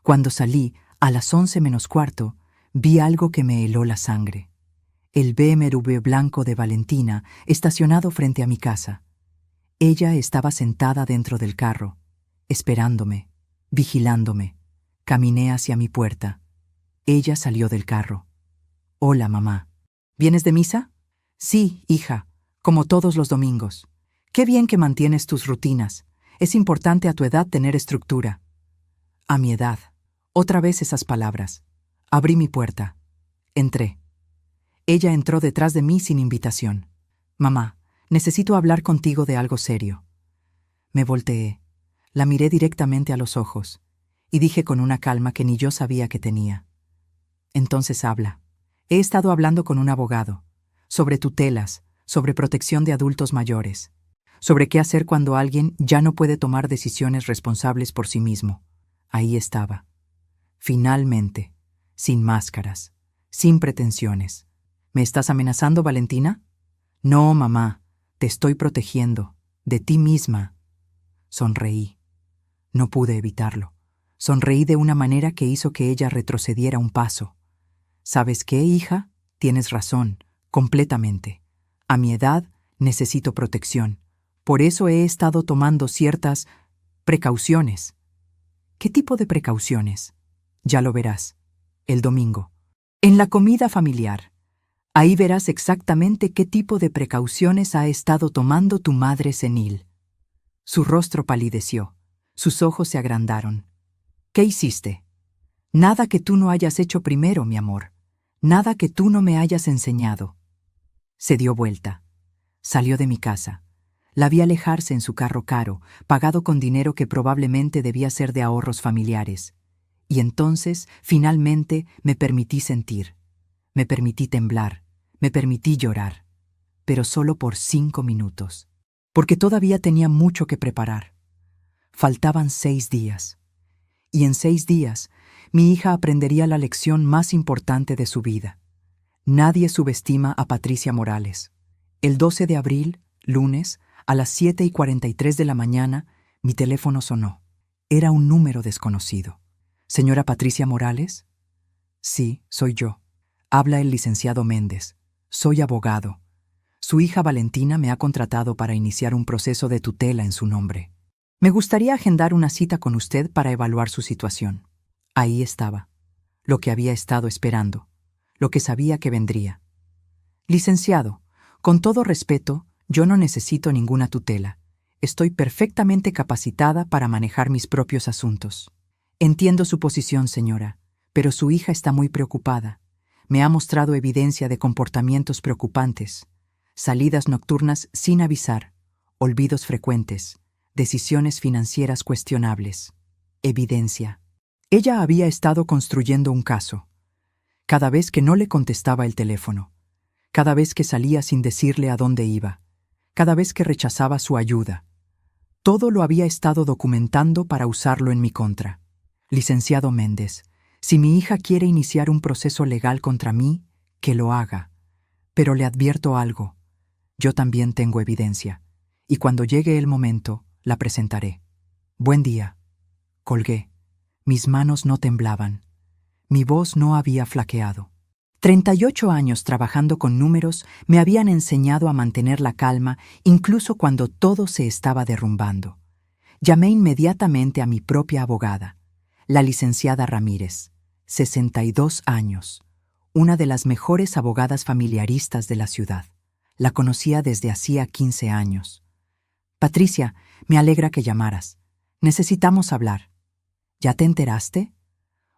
S2: Cuando salí, a las 11 menos cuarto, vi algo que me heló la sangre. El BMW blanco de Valentina estacionado frente a mi casa. Ella estaba sentada dentro del carro, esperándome, vigilándome. Caminé hacia mi puerta. Ella salió del carro. Hola, mamá. ¿Vienes de misa? Sí, hija, como todos los domingos. Qué bien que mantienes tus rutinas. Es importante a tu edad tener estructura. A mi edad. Otra vez esas palabras. Abrí mi puerta. Entré. Ella entró detrás de mí sin invitación. Mamá, necesito hablar contigo de algo serio. Me volteé. La miré directamente a los ojos y dije con una calma que ni yo sabía que tenía. Entonces habla. He estado hablando con un abogado sobre tutelas, sobre protección de adultos mayores, sobre qué hacer cuando alguien ya no puede tomar decisiones responsables por sí mismo. Ahí estaba. Finalmente, sin máscaras, sin pretensiones. ¿Me estás amenazando, Valentina? No, mamá, te estoy protegiendo, de ti misma. Sonreí. No pude evitarlo. Sonreí de una manera que hizo que ella retrocediera un paso. ¿Sabes qué, hija? Tienes razón, completamente. A mi edad necesito protección, Por eso he estado tomando ciertas precauciones. ¿Qué tipo de precauciones? Ya lo verás. El domingo. En la comida familiar. Ahí verás exactamente qué tipo de precauciones ha estado tomando tu madre senil. Su rostro palideció. Sus ojos se agrandaron. ¿Qué hiciste? Nada que tú no hayas hecho primero, mi amor. Nada que tú no me hayas enseñado. Se dio vuelta. Salió de mi casa. La vi alejarse en su carro caro, pagado con dinero que probablemente debía ser de ahorros familiares. Y entonces, finalmente, me permití sentir. Me permití temblar. Me permití llorar. Pero solo por 5 minutos. Porque todavía tenía mucho que preparar. Faltaban 6 días. Y en 6 días, mi hija aprendería la lección más importante de su vida. Nadie subestima a Patricia Morales. El 12 de abril, lunes, a las 7:43 de la mañana, mi teléfono sonó. Era un número desconocido. ¿Señora Patricia Morales? Sí, soy yo. Habla el licenciado Méndez. Soy abogado. Su hija Valentina me ha contratado para iniciar un proceso de tutela en su nombre. Me gustaría agendar una cita con usted para evaluar su situación. Ahí estaba, lo que había estado esperando, lo que sabía que vendría. Licenciado, con todo respeto, yo no necesito ninguna tutela. Estoy perfectamente capacitada para manejar mis propios asuntos. Entiendo su posición, señora, pero su hija está muy preocupada. Me ha mostrado evidencia de comportamientos preocupantes, salidas nocturnas sin avisar, olvidos frecuentes, decisiones financieras cuestionables. Evidencia. Ella había estado construyendo un caso. Cada vez que no le contestaba el teléfono, cada vez que salía sin decirle a dónde iba, cada vez que rechazaba su ayuda. Todo lo había estado documentando para usarlo en mi contra. Licenciado Méndez, si mi hija quiere iniciar un proceso legal contra mí, que lo haga. Pero le advierto algo. Yo también tengo evidencia, y cuando llegue el momento, la presentaré. Buen día. Colgué. Mis manos no temblaban. Mi voz no había flaqueado. 38 años trabajando con números me habían enseñado a mantener la calma incluso cuando todo se estaba derrumbando. Llamé inmediatamente a mi propia abogada, la licenciada Ramírez, 62 años, una de las mejores abogadas familiaristas de la ciudad. La conocía desde hacía 15 años. Patricia, me alegra que llamaras. Necesitamos hablar. ¿Ya te enteraste?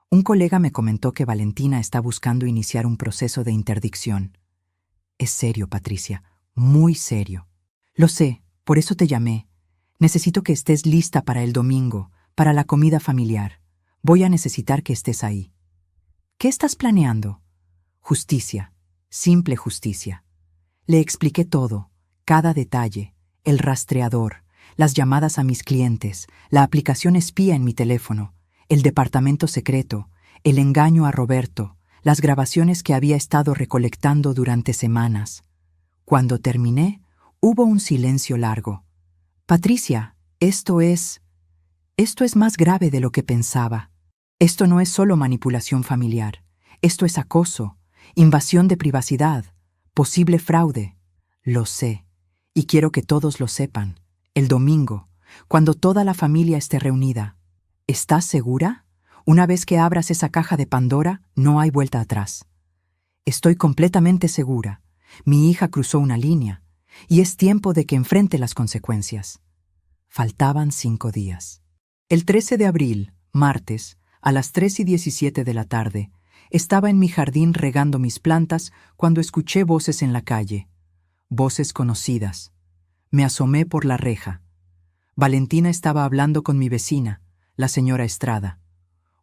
S2: Un colega me comentó que Valentina está buscando iniciar un proceso de interdicción. Es serio, Patricia, muy serio. Lo sé, por eso te llamé. Necesito que estés lista para el domingo, para la comida familiar. Voy a necesitar que estés ahí. ¿Qué estás planeando? Justicia, simple justicia. Le expliqué todo, cada detalle, el rastreador, las llamadas a mis clientes, la aplicación espía en mi teléfono, el departamento secreto, el engaño a Roberto, las grabaciones que había estado recolectando durante semanas. Cuando terminé, hubo un silencio largo. Patricia, esto es más grave de lo que pensaba. Esto no es solo manipulación familiar. Esto es acoso, invasión de privacidad, posible fraude. Lo sé, y quiero que todos lo sepan. El domingo, cuando toda la familia esté reunida. ¿Estás segura? Una vez que abras esa caja de Pandora, no hay vuelta atrás. Estoy completamente segura. Mi hija cruzó una línea, y es tiempo de que enfrente las consecuencias. Faltaban 5 días. El 13 de abril, martes, a las 3:17 de la tarde, estaba en mi jardín regando mis plantas cuando escuché voces en la calle. Voces conocidas. Me asomé por la reja. Valentina estaba hablando con mi vecina, la señora Estrada.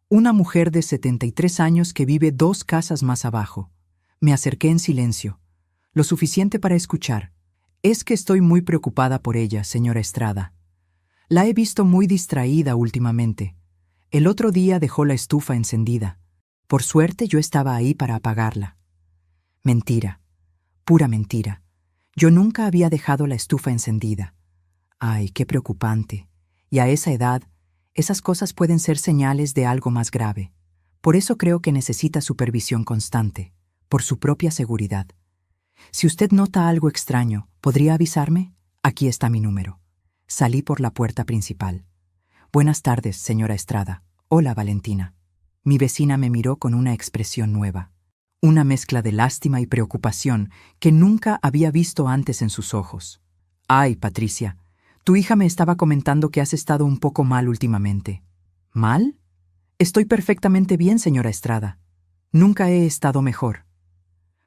S2: Una mujer de 73 años que vive 2 casas más abajo. Me acerqué en silencio, lo suficiente para escuchar. Es que estoy muy preocupada por ella, señora Estrada. La he visto muy distraída últimamente. El otro día dejó la estufa encendida. Por suerte yo estaba ahí para apagarla. Mentira, pura mentira. Yo nunca había dejado la estufa encendida. Ay, qué preocupante. Y a esa edad, esas cosas pueden ser señales de algo más grave. Por eso creo que necesita supervisión constante, por su propia seguridad. Si usted nota algo extraño, ¿podría avisarme? Aquí está mi número. Salí por la puerta principal. Buenas tardes, señora Estrada. Hola, Valentina. Mi vecina me miró con una expresión nueva. Una mezcla de lástima y preocupación que nunca había visto antes en sus ojos. Ay, Patricia, tu hija me estaba comentando que has estado un poco mal últimamente. ¿Mal? Estoy perfectamente bien, señora Estrada. Nunca he estado mejor.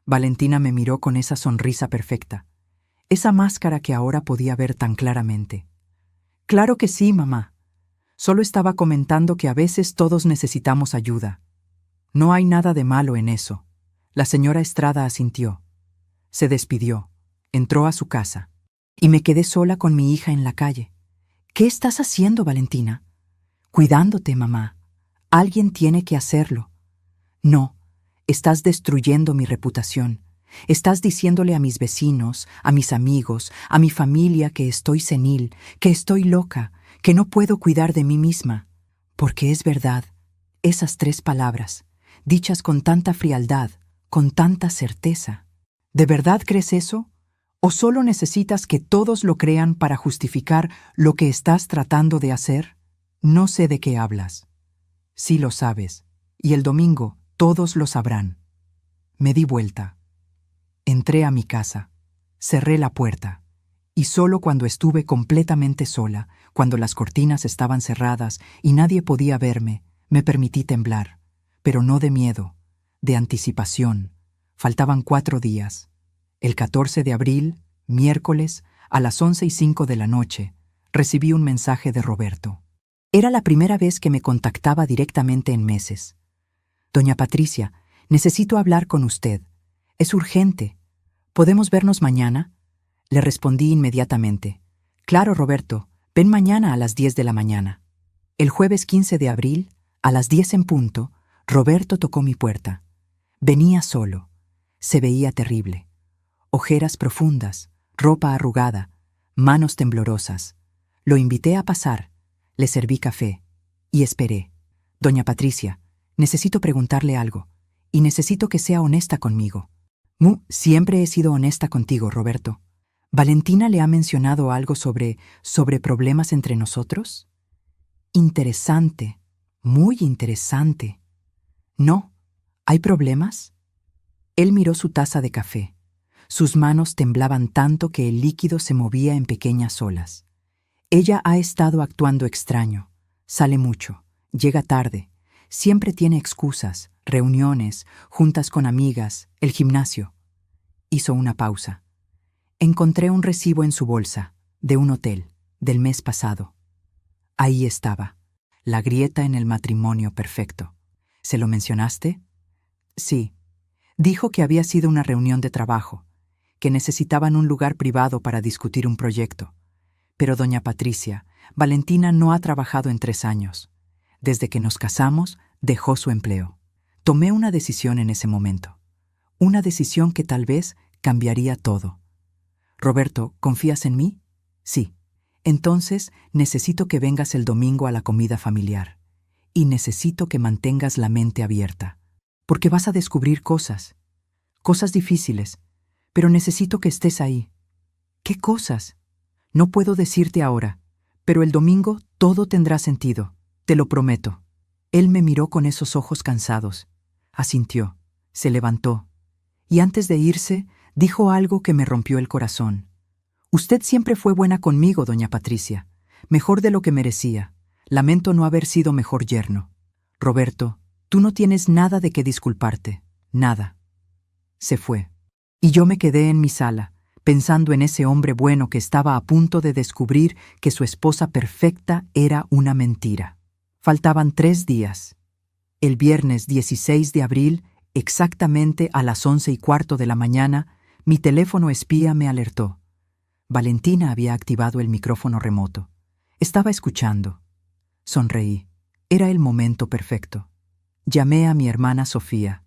S2: Valentina me miró con esa sonrisa perfecta, esa máscara que ahora podía ver tan claramente. Claro que sí, mamá. Solo estaba comentando que a veces todos necesitamos ayuda. No hay nada de malo en eso. La señora Estrada asintió. Se despidió, entró a su casa, y me quedé sola con mi hija en la calle. ¿Qué estás haciendo, Valentina? Cuidándote, mamá. Alguien tiene que hacerlo. No, estás destruyendo mi reputación. Estás diciéndole a mis vecinos, a mis amigos, a mi familia que estoy senil, que estoy loca, que no puedo cuidar de mí misma. Porque es verdad, esas 3 palabras, dichas con tanta frialdad, con tanta certeza. ¿De verdad crees eso? ¿O solo necesitas que todos lo crean para justificar lo que estás tratando de hacer? No sé de qué hablas. Sí lo sabes, y el domingo todos lo sabrán. Me di vuelta. Entré a mi casa, cerré la puerta, y solo cuando estuve completamente sola, cuando las cortinas estaban cerradas y nadie podía verme, me permití temblar, pero no de miedo, de anticipación. Faltaban 4 días. El 14 de abril, miércoles, a las 11:05 de la noche, recibí un mensaje de Roberto. Era la primera vez que me contactaba directamente en meses. Doña Patricia, necesito hablar con usted. Es urgente. ¿Podemos vernos mañana? Le respondí inmediatamente. Claro, Roberto, ven mañana a las 10 de la mañana. El jueves 15 de abril, a las 10 en punto, Roberto tocó mi puerta. Venía solo. Se veía terrible. Ojeras profundas, ropa arrugada, manos temblorosas. Lo invité a pasar, le serví café y esperé. Doña Patricia, necesito preguntarle algo, y necesito que sea honesta conmigo. Siempre he sido honesta contigo, Roberto. ¿Valentina le ha mencionado algo sobre problemas entre nosotros? Interesante, muy interesante. No, ¿hay problemas? Él miró su taza de café. Sus manos temblaban tanto que el líquido se movía en pequeñas olas. Ella ha estado actuando extraño. Sale mucho, llega tarde, siempre tiene excusas, reuniones, juntas con amigas, el gimnasio. Hizo una pausa. Encontré un recibo en su bolsa, de un hotel, del mes pasado. Ahí estaba, la grieta en el matrimonio perfecto. ¿Se lo mencionaste? Sí. Dijo que había sido una reunión de trabajo, que necesitaban un lugar privado para discutir un proyecto. Pero doña Patricia, Valentina no ha trabajado en 3 años. Desde que nos casamos, dejó su empleo. Tomé una decisión en ese momento. Una decisión que tal vez cambiaría todo. Roberto, ¿confías en mí? Sí. Entonces, necesito que vengas el domingo a la comida familiar. Y necesito que mantengas la mente abierta. Porque vas a descubrir cosas difíciles, pero necesito que estés ahí. ¿Qué cosas? No puedo decirte ahora, pero el domingo todo tendrá sentido, te lo prometo. Él me miró con esos ojos cansados, asintió, se levantó, y antes de irse, dijo algo que me rompió el corazón. Usted siempre fue buena conmigo, doña Patricia, mejor de lo que merecía. Lamento no haber sido mejor yerno. Roberto, tú no tienes nada de qué disculparte, nada. Se fue. Y yo me quedé en mi sala, pensando en ese hombre bueno que estaba a punto de descubrir que su esposa perfecta era una mentira. Faltaban 3 días. El viernes 16 de abril, exactamente a las 11:15 de la mañana, mi teléfono espía me alertó. Valentina había activado el micrófono remoto. Estaba escuchando. Sonreí. Era el momento perfecto. Llamé a mi hermana Sofía.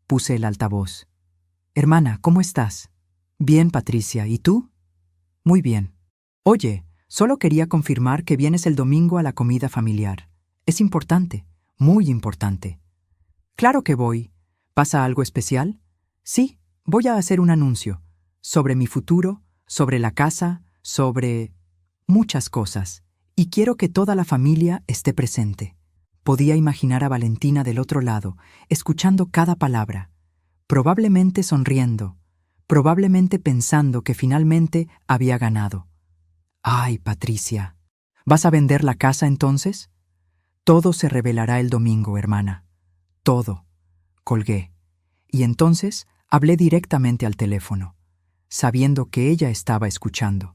S2: Puse el altavoz. Hermana, ¿cómo estás? Bien, Patricia. ¿Y tú? Muy bien. Oye, solo quería confirmar que vienes el domingo a la comida familiar. Es importante, muy importante. Claro que voy. ¿Pasa algo especial? Sí, voy a hacer un anuncio. Sobre mi futuro, sobre la casa, sobre muchas cosas, y quiero que toda la familia esté presente. Podía imaginar a Valentina del otro lado, escuchando cada palabra, probablemente sonriendo, probablemente pensando que finalmente había ganado. ¡Ay, Patricia! ¿Vas a vender la casa entonces? Todo se revelará el domingo, hermana. Todo. Colgué. Y entonces hablé directamente al teléfono, sabiendo que ella estaba escuchando.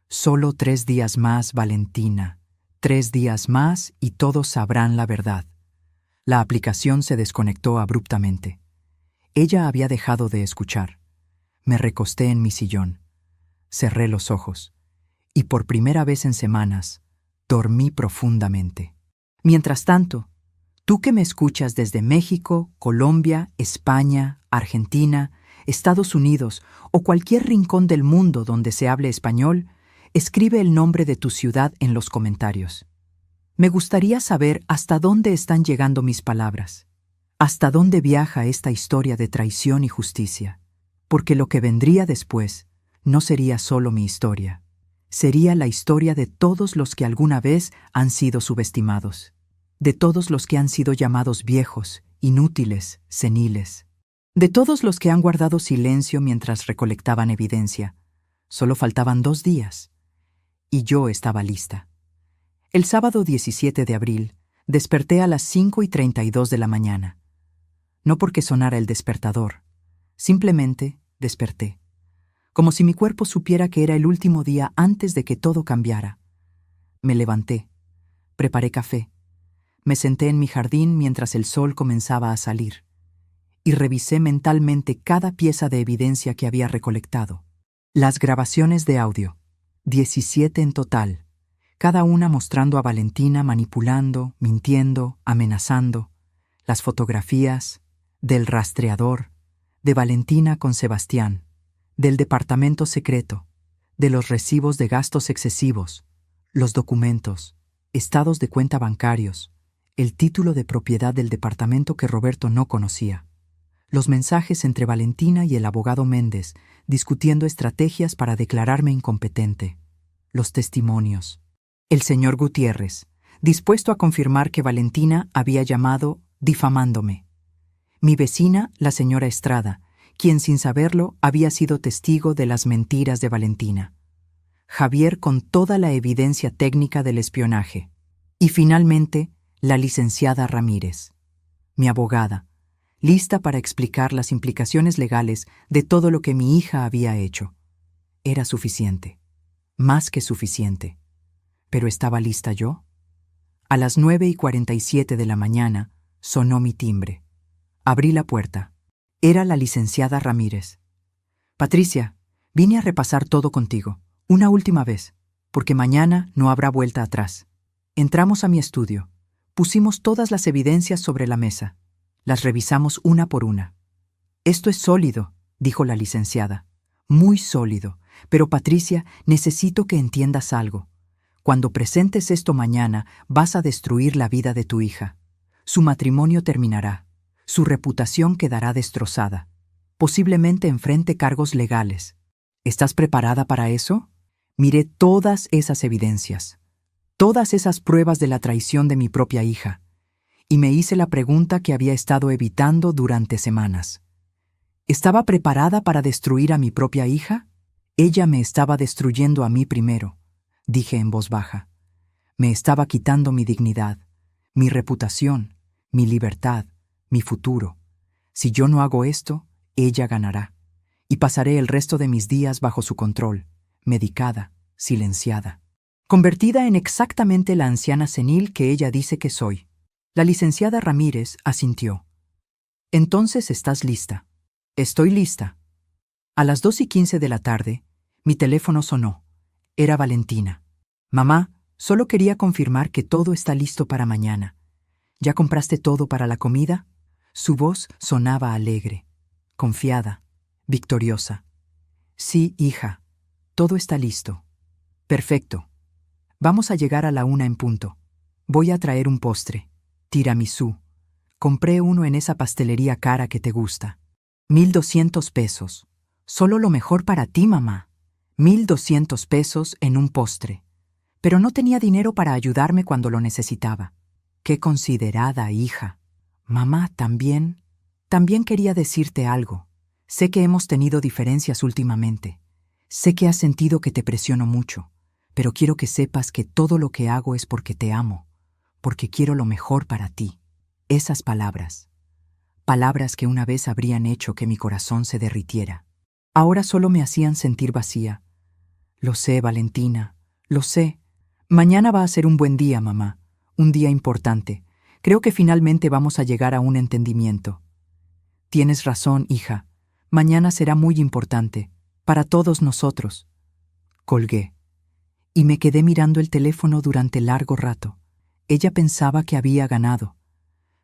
S2: Solo 3 días más, Valentina. 3 días más y todos sabrán la verdad. La aplicación se desconectó abruptamente. Ella había dejado de escuchar. Me recosté en mi sillón. Cerré los ojos. Y por primera vez en semanas, dormí profundamente. Mientras tanto, tú que me escuchas desde México, Colombia, España, Argentina, Estados Unidos o cualquier rincón del mundo donde se hable español, escribe el nombre de tu ciudad en los comentarios. Me gustaría saber hasta dónde están llegando mis palabras, hasta dónde viaja esta historia de traición y justicia, porque lo que vendría después no sería solo mi historia, sería la historia de todos los que alguna vez han sido subestimados, de todos los que han sido llamados viejos, inútiles, seniles, de todos los que han guardado silencio mientras recolectaban evidencia. Solo faltaban 2 días, y yo estaba lista. El sábado 17 de abril, desperté a las 5:32 de la mañana. No porque sonara el despertador, simplemente desperté, como si mi cuerpo supiera que era el último día antes de que todo cambiara. Me levanté, preparé café, me senté en mi jardín mientras el sol comenzaba a salir, y revisé mentalmente cada pieza de evidencia que había recolectado. Las grabaciones de audio, 17 en total, cada una mostrando a Valentina manipulando, mintiendo, amenazando. Las fotografías del rastreador, de Valentina con Sebastián, del departamento secreto, de los recibos de gastos excesivos, los documentos, estados de cuenta bancarios, el título de propiedad del departamento que Roberto no conocía, los mensajes entre Valentina y el abogado Méndez discutiendo estrategias para declararme incompetente, los testimonios, el señor Gutiérrez, dispuesto a confirmar que Valentina había llamado difamándome, mi vecina, la señora Estrada, quien sin saberlo había sido testigo de las mentiras de Valentina, Javier con toda la evidencia técnica del espionaje, y finalmente la licenciada Ramírez, mi abogada, lista para explicar las implicaciones legales de todo lo que mi hija había hecho. Era suficiente, más que suficiente. ¿Pero estaba lista yo? A las 9:47 de la mañana sonó mi timbre. Abrí la puerta. Era la licenciada Ramírez. Patricia, vine a repasar todo contigo, una última vez, porque mañana no habrá vuelta atrás. Entramos a mi estudio. Pusimos todas las evidencias sobre la mesa. Las revisamos una por una. Esto es sólido, dijo la licenciada. Muy sólido. Pero Patricia, necesito que entiendas algo. Cuando presentes esto mañana, vas a destruir la vida de tu hija. Su matrimonio terminará. Su reputación quedará destrozada. Posiblemente enfrente cargos legales. ¿Estás preparada para eso? Miré todas esas evidencias, todas esas pruebas de la traición de mi propia hija, y me hice la pregunta que había estado evitando durante semanas. ¿Estaba preparada para destruir a mi propia hija? Ella me estaba destruyendo a mí primero, dije en voz baja. Me estaba quitando mi dignidad, mi reputación, mi libertad, mi futuro. Si yo no hago esto, ella ganará, y pasaré el resto de mis días bajo su control, medicada, silenciada, convertida en exactamente la anciana senil que ella dice que soy. La licenciada Ramírez asintió. Entonces estás lista. Estoy lista. A las 2:15 de la tarde, mi teléfono sonó. Era Valentina. Mamá, solo quería confirmar que todo está listo para mañana. ¿Ya compraste todo para la comida? Su voz sonaba alegre, confiada, victoriosa. Sí, hija, todo está listo. Perfecto. Vamos a llegar a la 1 en punto. Voy a traer un postre. Tiramisú. Compré uno en esa pastelería cara que te gusta. 1,200 pesos. Solo lo mejor para ti, mamá. $1,200 en un postre. Pero no tenía dinero para ayudarme cuando lo necesitaba. ¡Qué considerada hija! Mamá, también quería decirte algo. Sé que hemos tenido diferencias últimamente. Sé que has sentido que te presiono mucho, pero quiero que sepas que todo lo que hago es porque te amo, porque quiero lo mejor para ti. Esas palabras que una vez habrían hecho que mi corazón se derritiera, ahora solo me hacían sentir vacía. Lo sé, Valentina, lo sé. Mañana va a ser un buen día, mamá, un día importante. Creo que finalmente vamos a llegar a un entendimiento. Tienes razón, hija. Mañana será muy importante, para todos nosotros. Colgué, y me quedé mirando el teléfono durante largo rato. Ella pensaba que había ganado.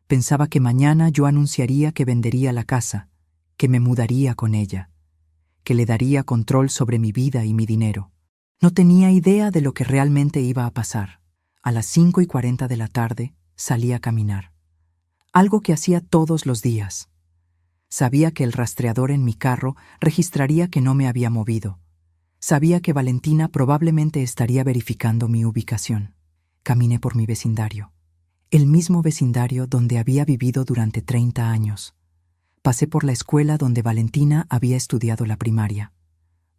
S2: Pensaba que mañana yo anunciaría que vendería la casa, que me mudaría con ella, que le daría control sobre mi vida y mi dinero. No tenía idea de lo que realmente iba a pasar. A las 5:40 de la tarde salí a caminar. Algo que hacía todos los días. Sabía que el rastreador en mi carro registraría que no me había movido. Sabía que Valentina probablemente estaría verificando mi ubicación. Caminé por mi vecindario. El mismo vecindario donde había vivido durante 30 años. Pasé por la escuela donde Valentina había estudiado la primaria.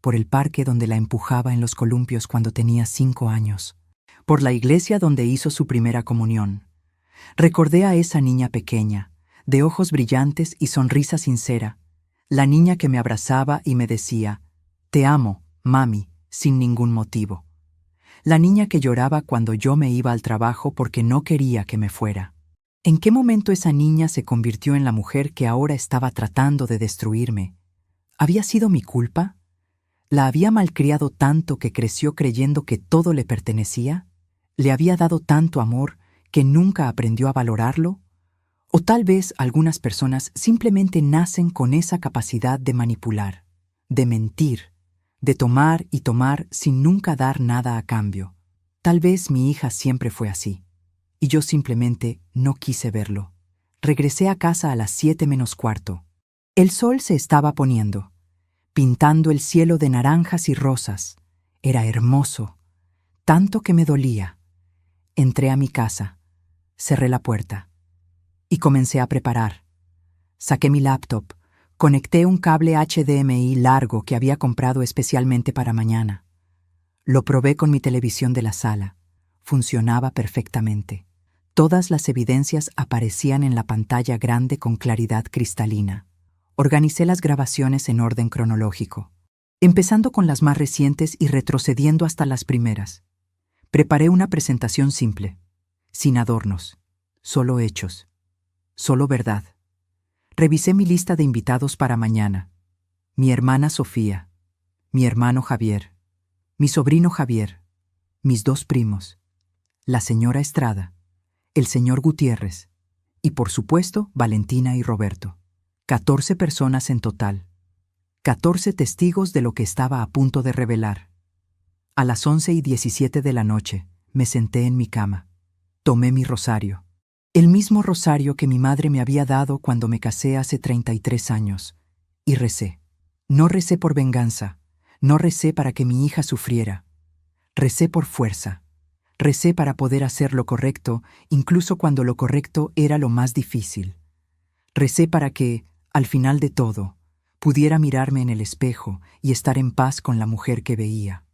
S2: Por el parque donde la empujaba en los columpios cuando tenía 5 años. Por la iglesia donde hizo su primera comunión. Recordé a esa niña pequeña, de ojos brillantes y sonrisa sincera, la niña que me abrazaba y me decía, «Te amo, mami», sin ningún motivo. La niña que lloraba cuando yo me iba al trabajo porque no quería que me fuera. ¿En qué momento esa niña se convirtió en la mujer que ahora estaba tratando de destruirme? ¿Había sido mi culpa? ¿La había malcriado tanto que creció creyendo que todo le pertenecía? ¿Le había dado tanto amor que nunca aprendió a valorarlo? O tal vez algunas personas simplemente nacen con esa capacidad de manipular, de mentir, de tomar y tomar sin nunca dar nada a cambio. Tal vez mi hija siempre fue así, y yo simplemente no quise verlo. Regresé a casa a las 7:45. El sol se estaba poniendo, pintando el cielo de naranjas y rosas. Era hermoso, tanto que me dolía. Entré a mi casa, cerré la puerta y comencé a preparar. Saqué mi laptop, conecté un cable HDMI largo que había comprado especialmente para mañana. Lo probé con mi televisión de la sala. Funcionaba perfectamente. Todas las evidencias aparecían en la pantalla grande con claridad cristalina. Organicé las grabaciones en orden cronológico, empezando con las más recientes y retrocediendo hasta las primeras. Preparé una presentación simple, sin adornos, solo hechos. Solo verdad. Revisé mi lista de invitados para mañana. Mi hermana Sofía, mi hermano Javier, mi sobrino Javier, mis 2 primos, la señora Estrada, el señor Gutiérrez y, por supuesto, Valentina y Roberto. 14 personas en total. 14 testigos de lo que estaba a punto de revelar. A las 11:17 de la noche, me senté en mi cama. Tomé mi rosario. El mismo rosario que mi madre me había dado cuando me casé hace 33 años, y recé. No recé por venganza, no recé para que mi hija sufriera. Recé por fuerza. Recé para poder hacer lo correcto, incluso cuando lo correcto era lo más difícil. Recé para que, al final de todo, pudiera mirarme en el espejo y estar en paz con la mujer que veía.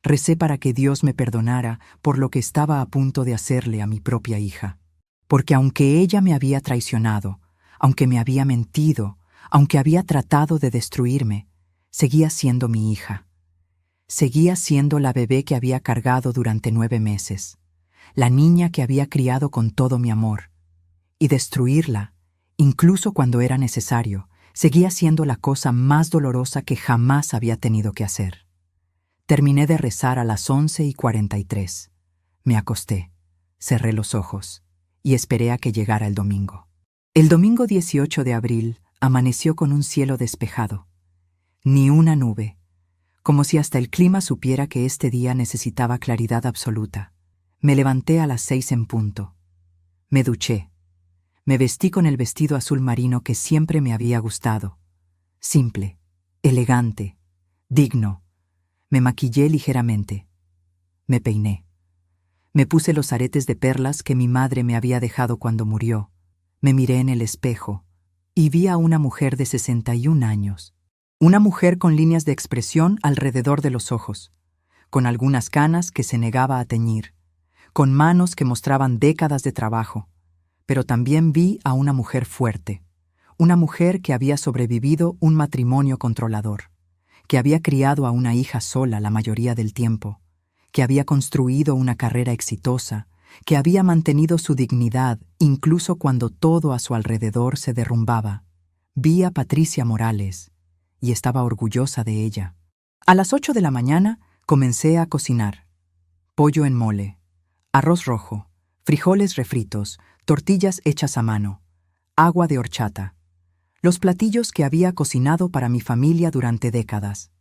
S2: Recé para que Dios me perdonara por lo que estaba a punto de hacerle a mi propia hija. Porque aunque ella me había traicionado, aunque me había mentido, aunque había tratado de destruirme, seguía siendo mi hija. Seguía siendo la bebé que había cargado durante 9 meses, la niña que había criado con todo mi amor. Y destruirla, incluso cuando era necesario, seguía siendo la cosa más dolorosa que jamás había tenido que hacer. Terminé de rezar a las 11:43. Me acosté, cerré los ojos y esperé a que llegara el domingo. El domingo 18 de abril amaneció con un cielo despejado. Ni una nube, como si hasta el clima supiera que este día necesitaba claridad absoluta. Me levanté a las 6 en punto. Me duché. Me vestí con el vestido azul marino que siempre me había gustado. Simple, elegante, digno. Me maquillé ligeramente. Me peiné. Me puse los aretes de perlas que mi madre me había dejado cuando murió. Me miré en el espejo y vi a una mujer de 61 años. Una mujer con líneas de expresión alrededor de los ojos, con algunas canas que se negaba a teñir, con manos que mostraban décadas de trabajo. Pero también vi a una mujer fuerte, una mujer que había sobrevivido un matrimonio controlador, que había criado a una hija sola la mayoría del tiempo, que había construido una carrera exitosa, que había mantenido su dignidad incluso cuando todo a su alrededor se derrumbaba. Vi a Patricia Morales y estaba orgullosa de ella. A las 8 de la mañana comencé a cocinar. Pollo en mole, arroz rojo, frijoles refritos, tortillas hechas a mano, agua de horchata. Los platillos que había cocinado para mi familia durante décadas.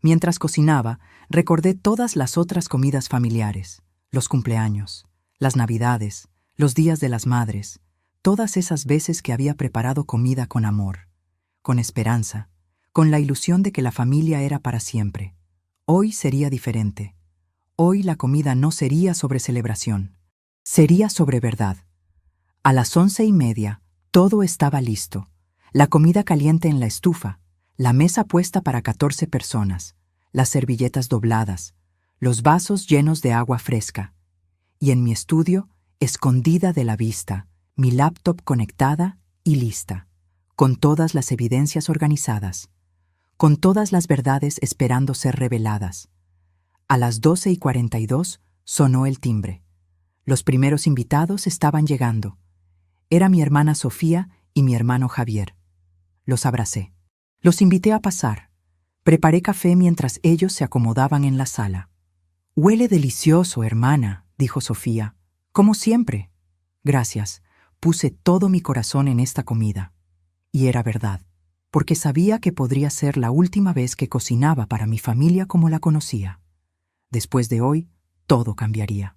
S2: Mientras cocinaba, recordé todas las otras comidas familiares, los cumpleaños, las navidades, los días de las madres, todas esas veces que había preparado comida con amor, con esperanza, con la ilusión de que la familia era para siempre. Hoy sería diferente. Hoy la comida no sería sobre celebración, sería sobre verdad. A las 11:30, todo estaba listo. La comida caliente en la estufa, la mesa puesta para 14 personas, las servilletas dobladas, los vasos llenos de agua fresca. Y en mi estudio, escondida de la vista, mi laptop conectada y lista, con todas las evidencias organizadas, con todas las verdades esperando ser reveladas. A las 12:42 sonó el timbre. Los primeros invitados estaban llegando. Era mi hermana Sofía y mi hermano Javier. Los abracé. Los invité a pasar. Preparé café mientras ellos se acomodaban en la sala. «Huele delicioso, hermana», dijo Sofía. «Como siempre». «Gracias. Puse todo mi corazón en esta comida». Y era verdad, porque sabía que podría ser la última vez que cocinaba para mi familia como la conocía. Después de hoy, todo cambiaría.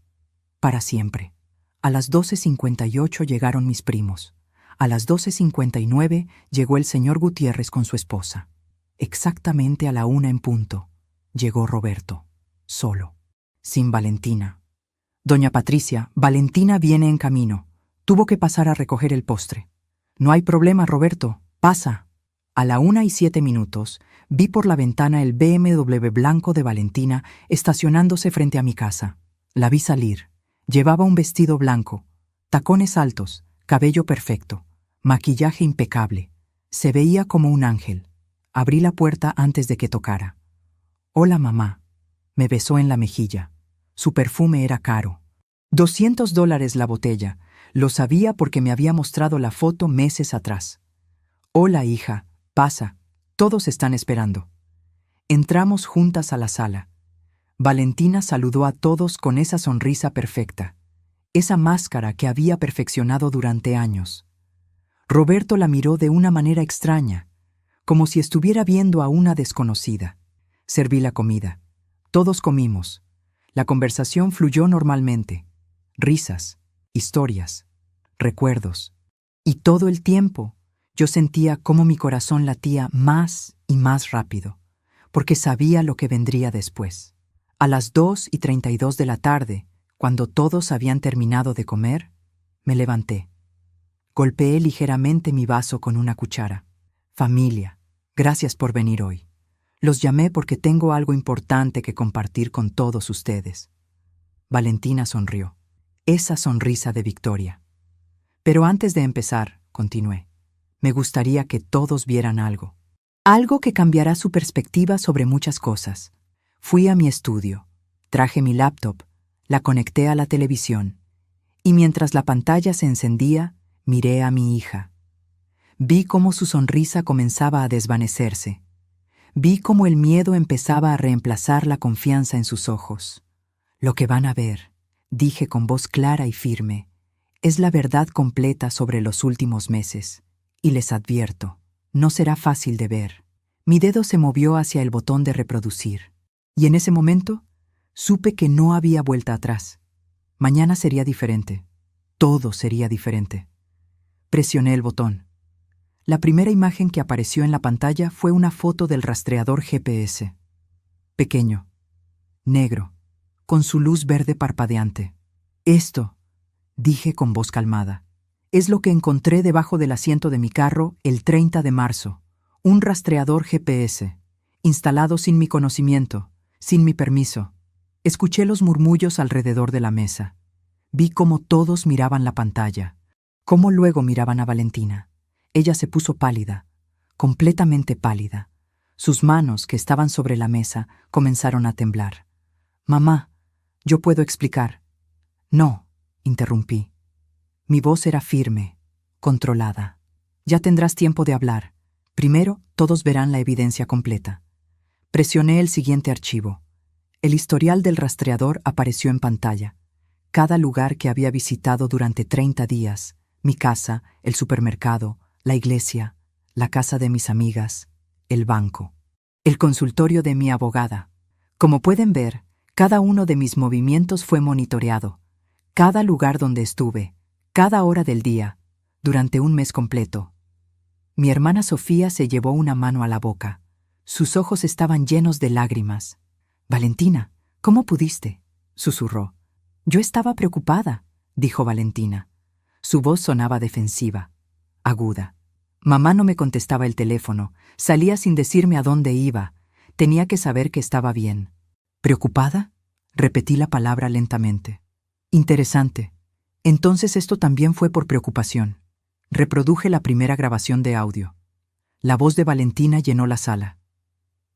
S2: Para siempre. A las 12:58 llegaron mis primos. A las 12:59 llegó el señor Gutiérrez con su esposa. Exactamente a la 1 en punto, llegó Roberto, solo, sin Valentina. «Doña Patricia, Valentina viene en camino. Tuvo que pasar a recoger el postre». «No hay problema, Roberto, pasa». A la 1:07 vi por la ventana el BMW blanco de Valentina estacionándose frente a mi casa. La vi salir. Llevaba un vestido blanco, tacones altos, cabello perfecto, maquillaje impecable. Se veía como un ángel. Abrí la puerta antes de que tocara. «Hola, mamá». Me besó en la mejilla. Su perfume era caro. $200 la botella. Lo sabía porque me había mostrado la foto meses atrás. «Hola, hija. Pasa. Todos están esperando». Entramos juntas a la sala. Valentina saludó a todos con esa sonrisa perfecta, esa máscara que había perfeccionado durante años. Roberto la miró de una manera extraña, como si estuviera viendo a una desconocida. Serví la comida. Todos comimos. La conversación fluyó normalmente. Risas, historias, recuerdos. Y todo el tiempo yo sentía cómo mi corazón latía más y más rápido, porque sabía lo que vendría después. A las 2:32 de la tarde, cuando todos habían terminado de comer, me levanté. Golpeé ligeramente mi vaso con una cuchara. «Familia, gracias por venir hoy. Los llamé porque tengo algo importante que compartir con todos ustedes». Valentina sonrió. Esa sonrisa de victoria. «Pero antes de empezar», continué, «me gustaría que todos vieran algo. Algo que cambiará su perspectiva sobre muchas cosas». Fui a mi estudio, traje mi laptop, la conecté a la televisión, y mientras la pantalla se encendía, miré a mi hija. Vi cómo su sonrisa comenzaba a desvanecerse. Vi cómo el miedo empezaba a reemplazar la confianza en sus ojos. «Lo que van a ver», dije con voz clara y firme, «es la verdad completa sobre los últimos meses. Y les advierto, no será fácil de ver». Mi dedo se movió hacia el botón de reproducir. Y en ese momento, supe que no había vuelta atrás. Mañana sería diferente. Todo sería diferente. Presioné el botón. La primera imagen que apareció en la pantalla fue una foto del rastreador GPS. pequeño, negro, con su luz verde parpadeante. Esto, dije con voz calmada, es lo que encontré debajo del asiento de mi carro el 30 de marzo. Un rastreador GPS, instalado sin mi conocimiento, sin mi permiso. Escuché los murmullos alrededor de la mesa. Vi cómo todos miraban la pantalla, cómo luego miraban a Valentina. Ella se puso pálida, completamente pálida. Sus manos, que estaban sobre la mesa, comenzaron a temblar. «Mamá, yo puedo explicar». «No», interrumpí. Mi voz era firme, controlada. «Ya tendrás tiempo de hablar. Primero, todos verán la evidencia completa». Presioné el siguiente archivo. El historial del rastreador apareció en pantalla. Cada lugar que había visitado durante 30 días, mi casa, el supermercado, la iglesia, la casa de mis amigas, el banco, el consultorio de mi abogada. Como pueden ver, cada uno de mis movimientos fue monitoreado. Cada lugar donde estuve, cada hora del día, durante un mes completo. Mi hermana Sofía se llevó una mano a la boca. Sus ojos estaban llenos de lágrimas. «Valentina, ¿cómo pudiste?», susurró. «Yo estaba preocupada», dijo Valentina. Su voz sonaba defensiva, aguda. Mamá no me contestaba el teléfono, salía sin decirme a dónde iba. Tenía que saber que estaba bien. «¿Preocupada?», repetí la palabra lentamente. «Interesante. Entonces esto también fue por preocupación». Reproduje la primera grabación de audio. La voz de Valentina llenó la sala.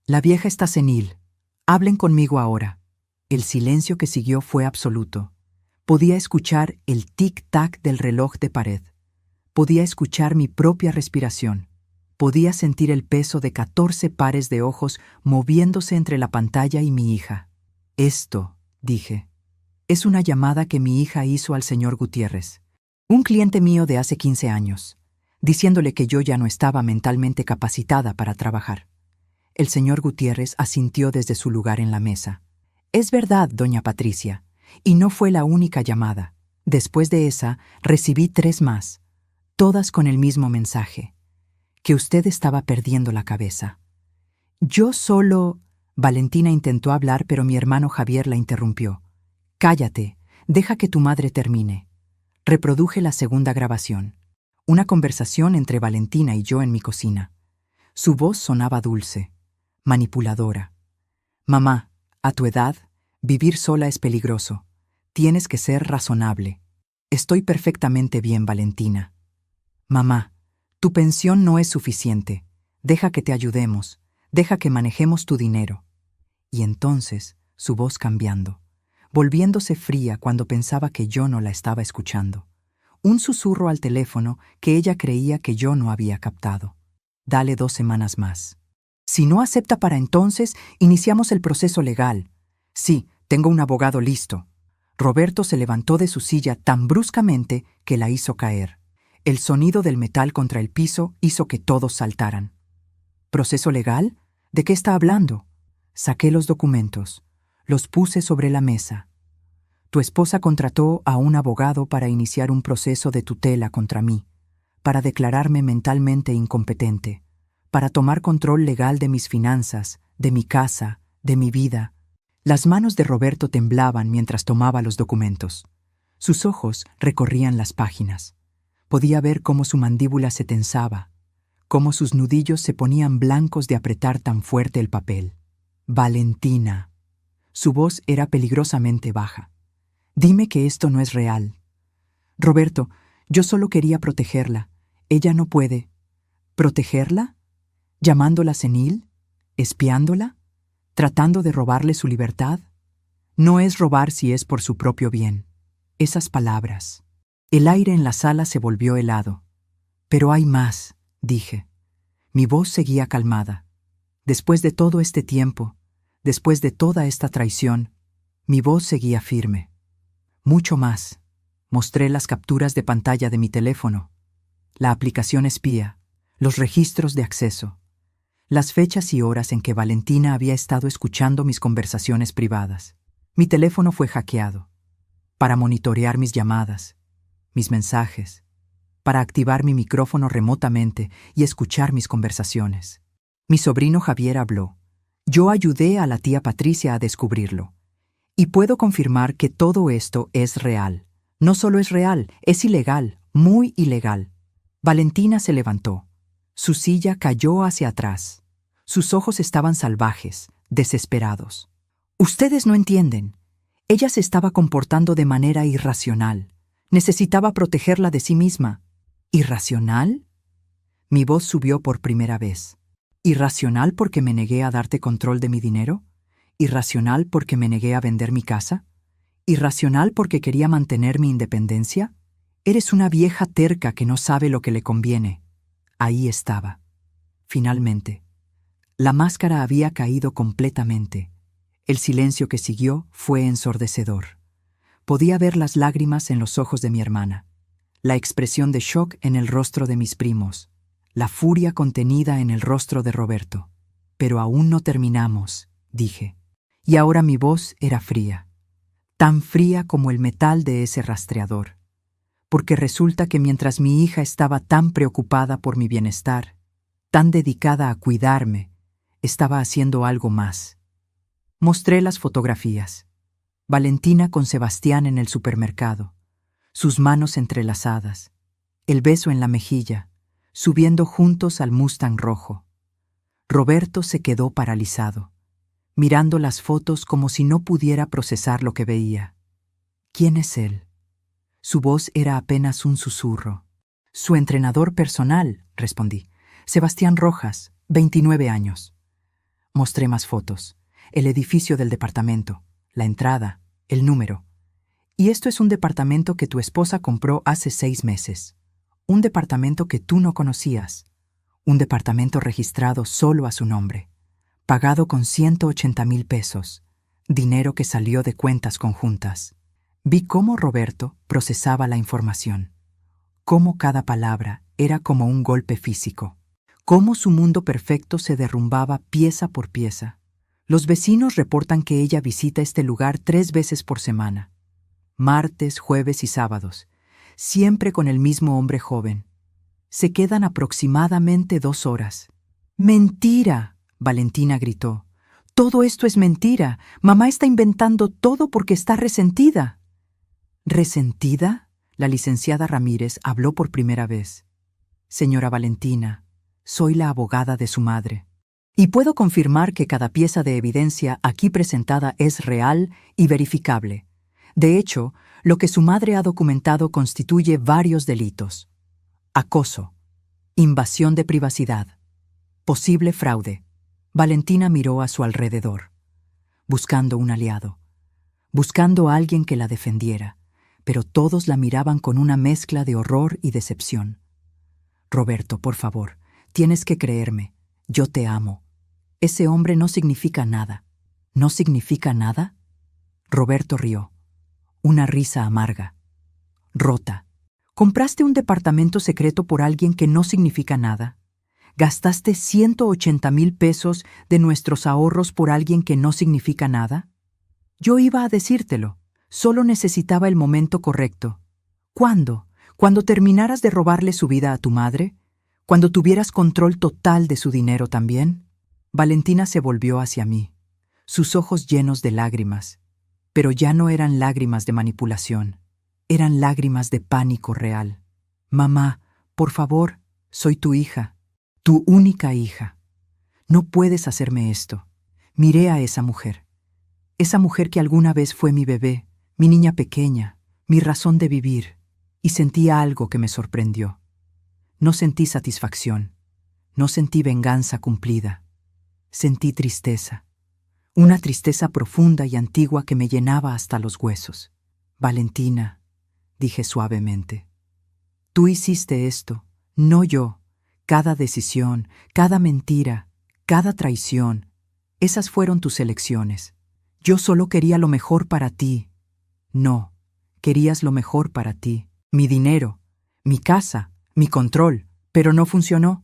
S2: «La vieja está senil. Hablen conmigo ahora». El silencio que siguió fue absoluto. Podía escuchar el tic-tac del reloj de pared. Podía escuchar mi propia respiración. Podía sentir el peso de 14 pares de ojos moviéndose entre la pantalla y mi hija. «Esto», dije, «es una llamada que mi hija hizo al señor Gutiérrez, un cliente mío de hace 15 años, diciéndole que yo ya no estaba mentalmente capacitada para trabajar». El señor Gutiérrez asintió desde su lugar en la mesa. «Es verdad, doña Patricia, y no fue la única llamada. Después de esa, recibí 3 más, todas con el mismo mensaje, que usted estaba perdiendo la cabeza». «Yo solo...» Valentina intentó hablar, pero mi hermano Javier la interrumpió. «Cállate, deja que tu madre termine». Reproduje la segunda grabación. Una conversación entre Valentina y yo en mi cocina. Su voz sonaba dulce, manipuladora. «Mamá, a tu edad, vivir sola es peligroso. Tienes que ser razonable». «Estoy perfectamente bien, Valentina». «Mamá, tu pensión no es suficiente. Deja que te ayudemos. Deja que manejemos tu dinero». Y entonces, su voz cambiando, volviéndose fría cuando pensaba que yo no la estaba escuchando. Un susurro al teléfono que ella creía que yo no había captado. «Dale 2 semanas más. Si no acepta para entonces, iniciamos el proceso legal». «Sí, tengo un abogado listo». Roberto se levantó de su silla tan bruscamente que la hizo caer. El sonido del metal contra el piso hizo que todos saltaran. «¿Proceso legal? ¿De qué está hablando?» Saqué los documentos. Los puse sobre la mesa. «Tu esposa contrató a un abogado para iniciar un proceso de tutela contra mí, para declararme mentalmente incompetente, para tomar control legal de mis finanzas, de mi casa, de mi vida». Las manos de Roberto temblaban mientras tomaba los documentos. Sus ojos recorrían las páginas. Podía ver cómo su mandíbula se tensaba, cómo sus nudillos se ponían blancos de apretar tan fuerte el papel. «Valentina». Su voz era peligrosamente baja. «Dime que esto no es real». «Roberto, yo solo quería protegerla. Ella no puede». «¿Protegerla? ¿Llamándola senil? ¿Espiándola? ¿Tratando de robarle su libertad?» «No es robar si es por su propio bien». Esas palabras. El aire en la sala se volvió helado. «Pero hay más», dije. Mi voz seguía calmada. Después de todo este tiempo, después de toda esta traición, mi voz seguía firme. «Mucho más». Mostré las capturas de pantalla de mi teléfono, la aplicación espía, los registros de acceso, las fechas y horas en que Valentina había estado escuchando mis conversaciones privadas. Mi teléfono fue hackeado para monitorear mis llamadas, mis mensajes, para activar mi micrófono remotamente y escuchar mis conversaciones. Mi sobrino Javier habló, Yo ayudé a la tía Patricia a descubrirlo. Y puedo confirmar que todo esto es real. No solo es real, es ilegal, muy ilegal. Valentina se levantó. Su silla cayó hacia atrás. Sus ojos estaban salvajes, desesperados. Ustedes no entienden. Ella se estaba comportando de manera irracional. Necesitaba protegerla de sí misma. ¿Irracional? Mi voz subió por primera vez. ¿Irracional porque me negué a darte control de mi dinero? ¿Irracional porque me negué a vender mi casa? ¿Irracional porque quería mantener mi independencia? Eres una vieja terca que no sabe lo que le conviene. Ahí estaba. Finalmente. La máscara había caído completamente. El silencio que siguió fue ensordecedor. Podía ver las lágrimas en los ojos de mi hermana, la expresión de shock en el rostro de mis primos, la furia contenida en el rostro de Roberto. Pero aún no terminamos, dije. Y ahora mi voz era fría, tan fría como el metal de ese rastreador. Porque resulta que mientras mi hija estaba tan preocupada por mi bienestar, tan dedicada a cuidarme, estaba haciendo algo más. Mostré las fotografías. Valentina con Sebastián en el supermercado, sus manos entrelazadas, el beso en la mejilla, subiendo juntos al Mustang rojo. Roberto se quedó paralizado, mirando las fotos como si no pudiera procesar lo que veía. ¿Quién es él? Su voz era apenas un susurro. Su entrenador personal, respondí. Sebastián Rojas, 29 años. Mostré más fotos. El edificio del departamento, la entrada, el número. Y esto es un departamento que tu esposa compró hace 6 meses. Un departamento que tú no conocías. Un departamento registrado solo a su nombre. Pagado con 180,000 pesos. Dinero que salió de cuentas conjuntas. Vi cómo Roberto procesaba la información. Cómo cada palabra era como un golpe físico. Cómo su mundo perfecto se derrumbaba pieza por pieza. Los vecinos reportan que ella visita este lugar 3 veces por semana. Martes, jueves y sábados. Siempre con el mismo hombre joven. Se quedan aproximadamente 2 horas. ¡Mentira!, Valentina gritó. Todo esto es mentira. Mamá está inventando todo porque está resentida. ¿Resentida? La licenciada Ramírez habló por primera vez. Señora Valentina, soy la abogada de su madre. Y puedo confirmar que cada pieza de evidencia aquí presentada es real y verificable. De hecho, lo que su madre ha documentado constituye varios delitos. Acoso, invasión de privacidad, posible fraude. Valentina miró a su alrededor, buscando un aliado, buscando a alguien que la defendiera, pero todos la miraban con una mezcla de horror y decepción. Roberto, por favor, tienes que creerme. Yo te amo. Ese hombre no significa nada. ¿No significa nada? Roberto rió. Una risa amarga. Rota. ¿Compraste un departamento secreto por alguien que no significa nada? ¿Gastaste 180,000 pesos de nuestros ahorros por alguien que no significa nada? Yo iba a decírtelo. Solo necesitaba el momento correcto. ¿Cuándo? ¿Cuando terminaras de robarle su vida a tu madre? ¿Cuando tuvieras control total de su dinero también? Valentina se volvió hacia mí, sus ojos llenos de lágrimas, pero ya no eran lágrimas de manipulación, eran lágrimas de pánico real. Mamá, por favor, soy tu hija, tu única hija. No puedes hacerme esto. Miré a esa mujer que alguna vez fue mi bebé, mi niña pequeña, mi razón de vivir, y sentí algo que me sorprendió. No sentí satisfacción, no sentí venganza cumplida. Sentí tristeza, una tristeza profunda y antigua que me llenaba hasta los huesos. Valentina, dije suavemente, tú hiciste esto, no yo. Cada decisión, cada mentira, cada traición, esas fueron tus elecciones. Yo solo quería lo mejor para ti. No, querías lo mejor para ti. Mi dinero, mi casa, mi control, pero no funcionó,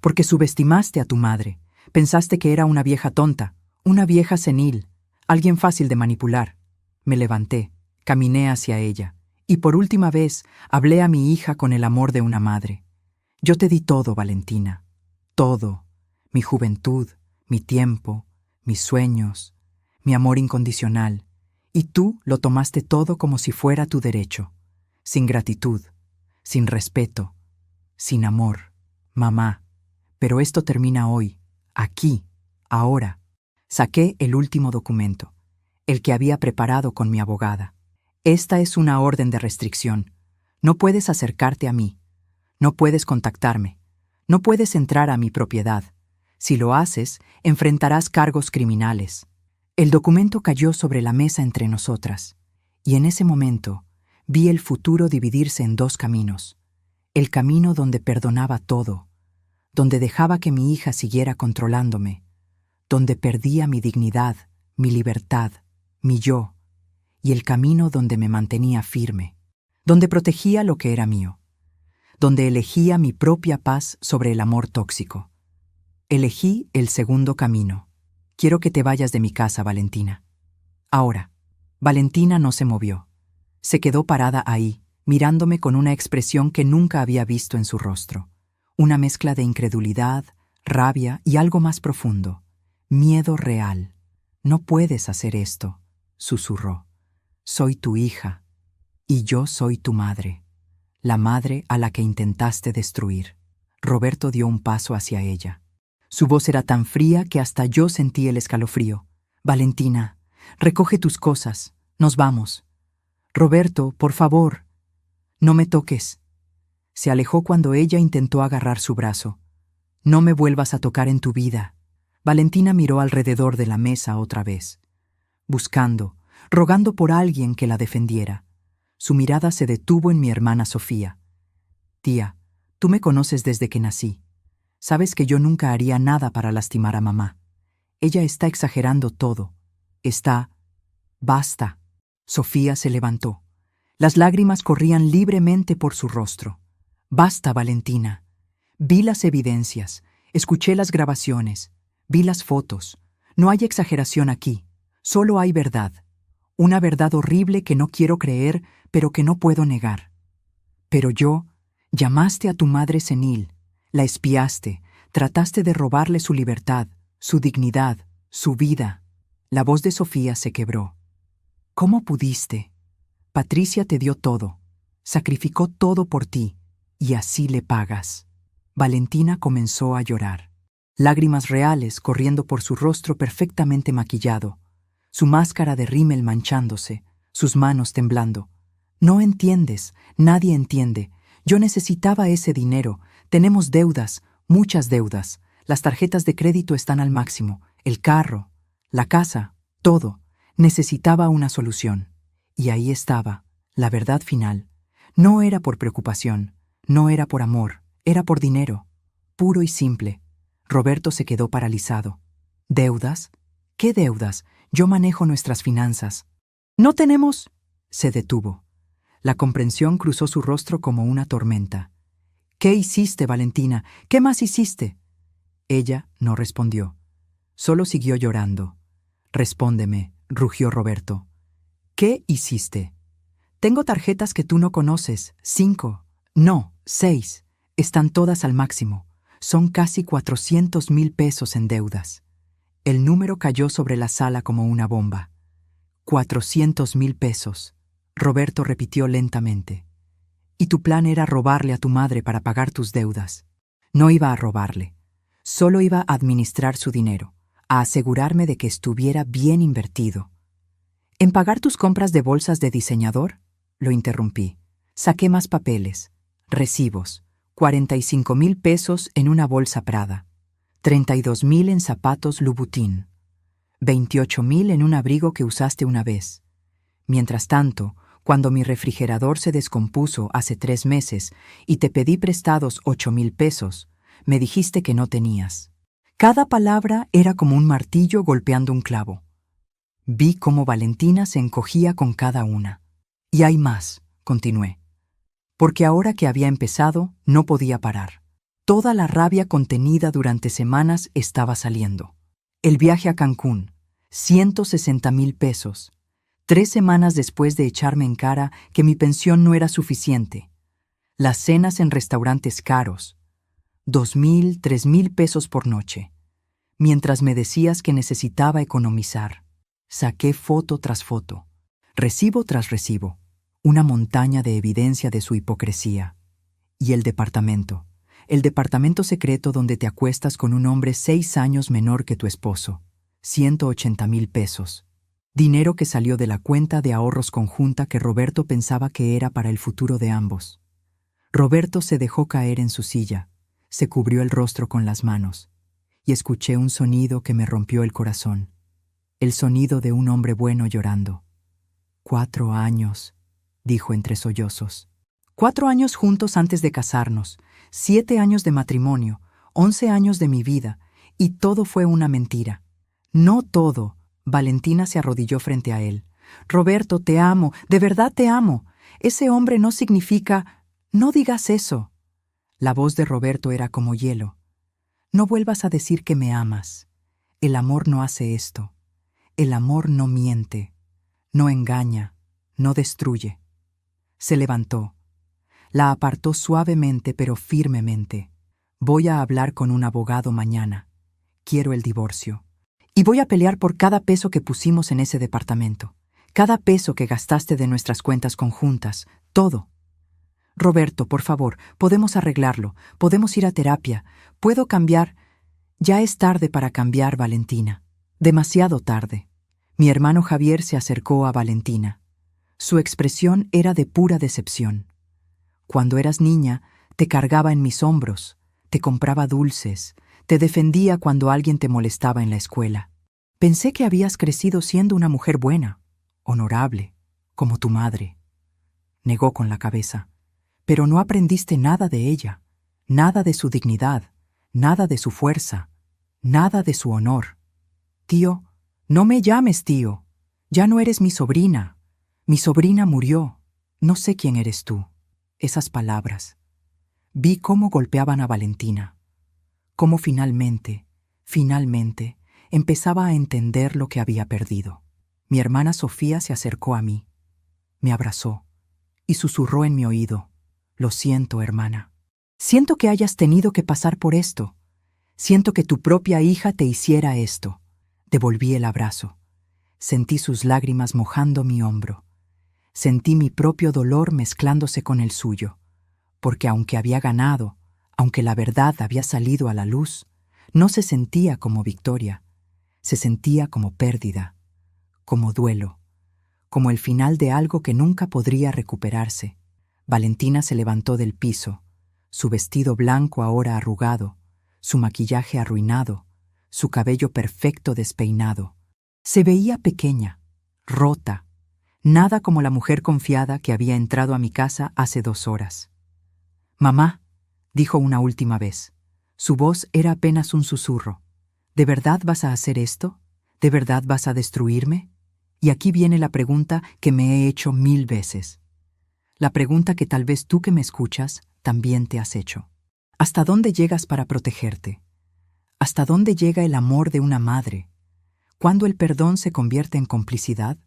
S2: porque subestimaste a tu madre. Pensaste que era una vieja tonta, una vieja senil, alguien fácil de manipular. Me levanté, caminé hacia ella, y por última vez hablé a mi hija con el amor de una madre. Yo te di todo, Valentina. Todo. Mi juventud, mi tiempo, mis sueños, mi amor incondicional, y tú lo tomaste todo como si fuera tu derecho, sin gratitud, sin respeto, sin amor. Mamá, pero esto termina hoy, aquí, ahora. Saqué el último documento, el que había preparado con mi abogada. Esta es una orden de restricción. No puedes acercarte a mí. No puedes contactarme. No puedes entrar a mi propiedad. Si lo haces, enfrentarás cargos criminales. El documento cayó sobre la mesa entre nosotras, y en ese momento vi el futuro dividirse en dos caminos. El camino donde perdonaba todo, donde dejaba que mi hija siguiera controlándome, donde perdía mi dignidad, mi libertad, mi yo, y el camino donde me mantenía firme, donde protegía lo que era mío, donde elegía mi propia paz sobre el amor tóxico. Elegí el segundo camino. Quiero que te vayas de mi casa, Valentina. Ahora. Valentina no se movió. Se quedó parada ahí, mirándome con una expresión que nunca había visto en su rostro. Una mezcla de incredulidad, rabia y algo más profundo. Miedo real. No puedes hacer esto, susurró. Soy tu hija, y yo soy tu madre, la madre a la que intentaste destruir. Roberto dio un paso hacia ella. Su voz era tan fría que hasta yo sentí el escalofrío. Valentina, recoge tus cosas, nos vamos. Roberto, por favor, no me toques. Se alejó cuando ella intentó agarrar su brazo. No me vuelvas a tocar en tu vida. Valentina miró alrededor de la mesa otra vez, buscando, rogando por alguien que la defendiera. Su mirada se detuvo en mi hermana Sofía. Tía, tú me conoces desde que nací. Sabes que yo nunca haría nada para lastimar a mamá. Ella está exagerando todo. Basta. Sofía se levantó. Las lágrimas corrían libremente por su rostro. Basta, Valentina. Vi las evidencias, escuché las grabaciones, vi las fotos. No hay exageración aquí, solo hay verdad. Una verdad horrible que no quiero creer, pero que no puedo negar. Pero llamaste a tu madre senil, la espiaste, trataste de robarle su libertad, su dignidad, su vida. La voz de Sofía se quebró. ¿Cómo pudiste? Patricia te dio todo, sacrificó todo por ti, y así le pagas. Valentina comenzó a llorar, lágrimas reales corriendo por su rostro perfectamente maquillado, su máscara de rímel manchándose, sus manos temblando. No entiendes, nadie entiende. Yo necesitaba ese dinero. Tenemos deudas, muchas deudas. Las tarjetas de crédito están al máximo. El carro, la casa, todo. Necesitaba una solución. Y ahí estaba, la verdad final. No era por preocupación, no era por amor, era por dinero. Puro y simple. Roberto se quedó paralizado. ¿Deudas? ¿Qué deudas? Yo manejo nuestras finanzas. ¿No tenemos? Se detuvo. La comprensión cruzó su rostro como una tormenta. ¿Qué hiciste, Valentina? ¿Qué más hiciste? Ella no respondió. Solo siguió llorando. Respóndeme, rugió Roberto. ¿Qué hiciste? Tengo tarjetas que tú no conoces. 5. No, 6. Están todas al máximo. Son casi 400,000 pesos en deudas. El número cayó sobre la sala como una bomba. 400,000 pesos. Roberto repitió lentamente. Y tu plan era robarle a tu madre para pagar tus deudas. No iba a robarle. Solo iba a administrar su dinero, a asegurarme de que estuviera bien invertido. ¿En pagar tus compras de bolsas de diseñador? Lo interrumpí. Saqué más papeles, recibos, 45,000 pesos en una bolsa Prada, 32,000 en zapatos Louboutin, 28,000 en un abrigo que usaste una vez. Mientras tanto, cuando mi refrigerador se descompuso hace 3 meses y te pedí prestados 8,000 pesos, me dijiste que no tenías. Cada palabra era como un martillo golpeando un clavo. Vi cómo Valentina se encogía con cada una. Y hay más, continué. Porque ahora que había empezado, no podía parar. Toda la rabia contenida durante semanas estaba saliendo. El viaje a Cancún, 160,000 pesos. 3 semanas después de echarme en cara que mi pensión no era suficiente. Las cenas en restaurantes caros, 2,000, 3,000 pesos por noche. mientras me decías que necesitaba economizar. Saqué foto tras foto, recibo tras recibo, una montaña de evidencia de su hipocresía. Y el departamento secreto donde te acuestas con un hombre 6 años menor que tu esposo, 180,000 pesos. Dinero que salió de la cuenta de ahorros conjunta que Roberto pensaba que era para el futuro de ambos. Roberto se dejó caer en su silla, se cubrió el rostro con las manos, y escuché un sonido que me rompió el corazón. El sonido de un hombre bueno llorando. 4 años, dijo entre sollozos. 4 años juntos antes de casarnos, 7 años de matrimonio, 11 años de mi vida, y todo fue una mentira. No todo. Valentina se arrodilló frente a él. Roberto, te amo, de verdad te amo. Ese hombre no significa... No digas eso. La voz de Roberto era como hielo. No vuelvas a decir que me amas. El amor no hace esto. El amor no miente, no engaña, no destruye. Se levantó. La apartó suavemente pero firmemente. Voy a hablar con un abogado mañana. Quiero el divorcio. Y voy a pelear por cada peso que pusimos en ese departamento. Cada peso que gastaste de nuestras cuentas conjuntas. Todo. Roberto, por favor, podemos arreglarlo. Podemos ir a terapia. Puedo cambiar. Ya es tarde para cambiar, Valentina. Demasiado tarde. Mi hermano Javier se acercó a Valentina. Su expresión era de pura decepción. Cuando eras niña, te cargaba en mis hombros, te compraba dulces, te defendía cuando alguien te molestaba en la escuela. Pensé que habías crecido siendo una mujer buena, honorable, como tu madre. Negó con la cabeza. Pero no aprendiste nada de ella, nada de su dignidad, nada de su fuerza, nada de su honor. Tío, no me llames tío. Ya no eres mi sobrina. Mi sobrina murió. No sé quién eres tú. Esas palabras. Vi cómo golpeaban a Valentina. Cómo finalmente, empezaba a entender lo que había perdido. Mi hermana Sofía se acercó a mí. Me abrazó y susurró en mi oído. Lo siento, hermana. Siento que hayas tenido que pasar por esto. Siento que tu propia hija te hiciera esto. Devolví el abrazo. Sentí sus lágrimas mojando mi hombro. Sentí mi propio dolor mezclándose con el suyo, porque aunque había ganado, aunque la verdad había salido a la luz, no se sentía como victoria, se sentía como pérdida, como duelo, como el final de algo que nunca podría recuperarse. Valentina se levantó del piso, su vestido blanco ahora arrugado, su maquillaje arruinado, su cabello perfecto despeinado. Se veía pequeña, rota, nada como la mujer confiada que había entrado a mi casa hace 2 horas. «Mamá», dijo una última vez. Su voz era apenas un susurro. «¿De verdad vas a hacer esto? ¿De verdad vas a destruirme?» Y aquí viene la pregunta que me he hecho 1000 veces. La pregunta que tal vez tú que me escuchas también te has hecho. ¿Hasta dónde llegas para protegerte? ¿Hasta dónde llega el amor de una madre? ¿Cuándo el perdón se convierte en complicidad?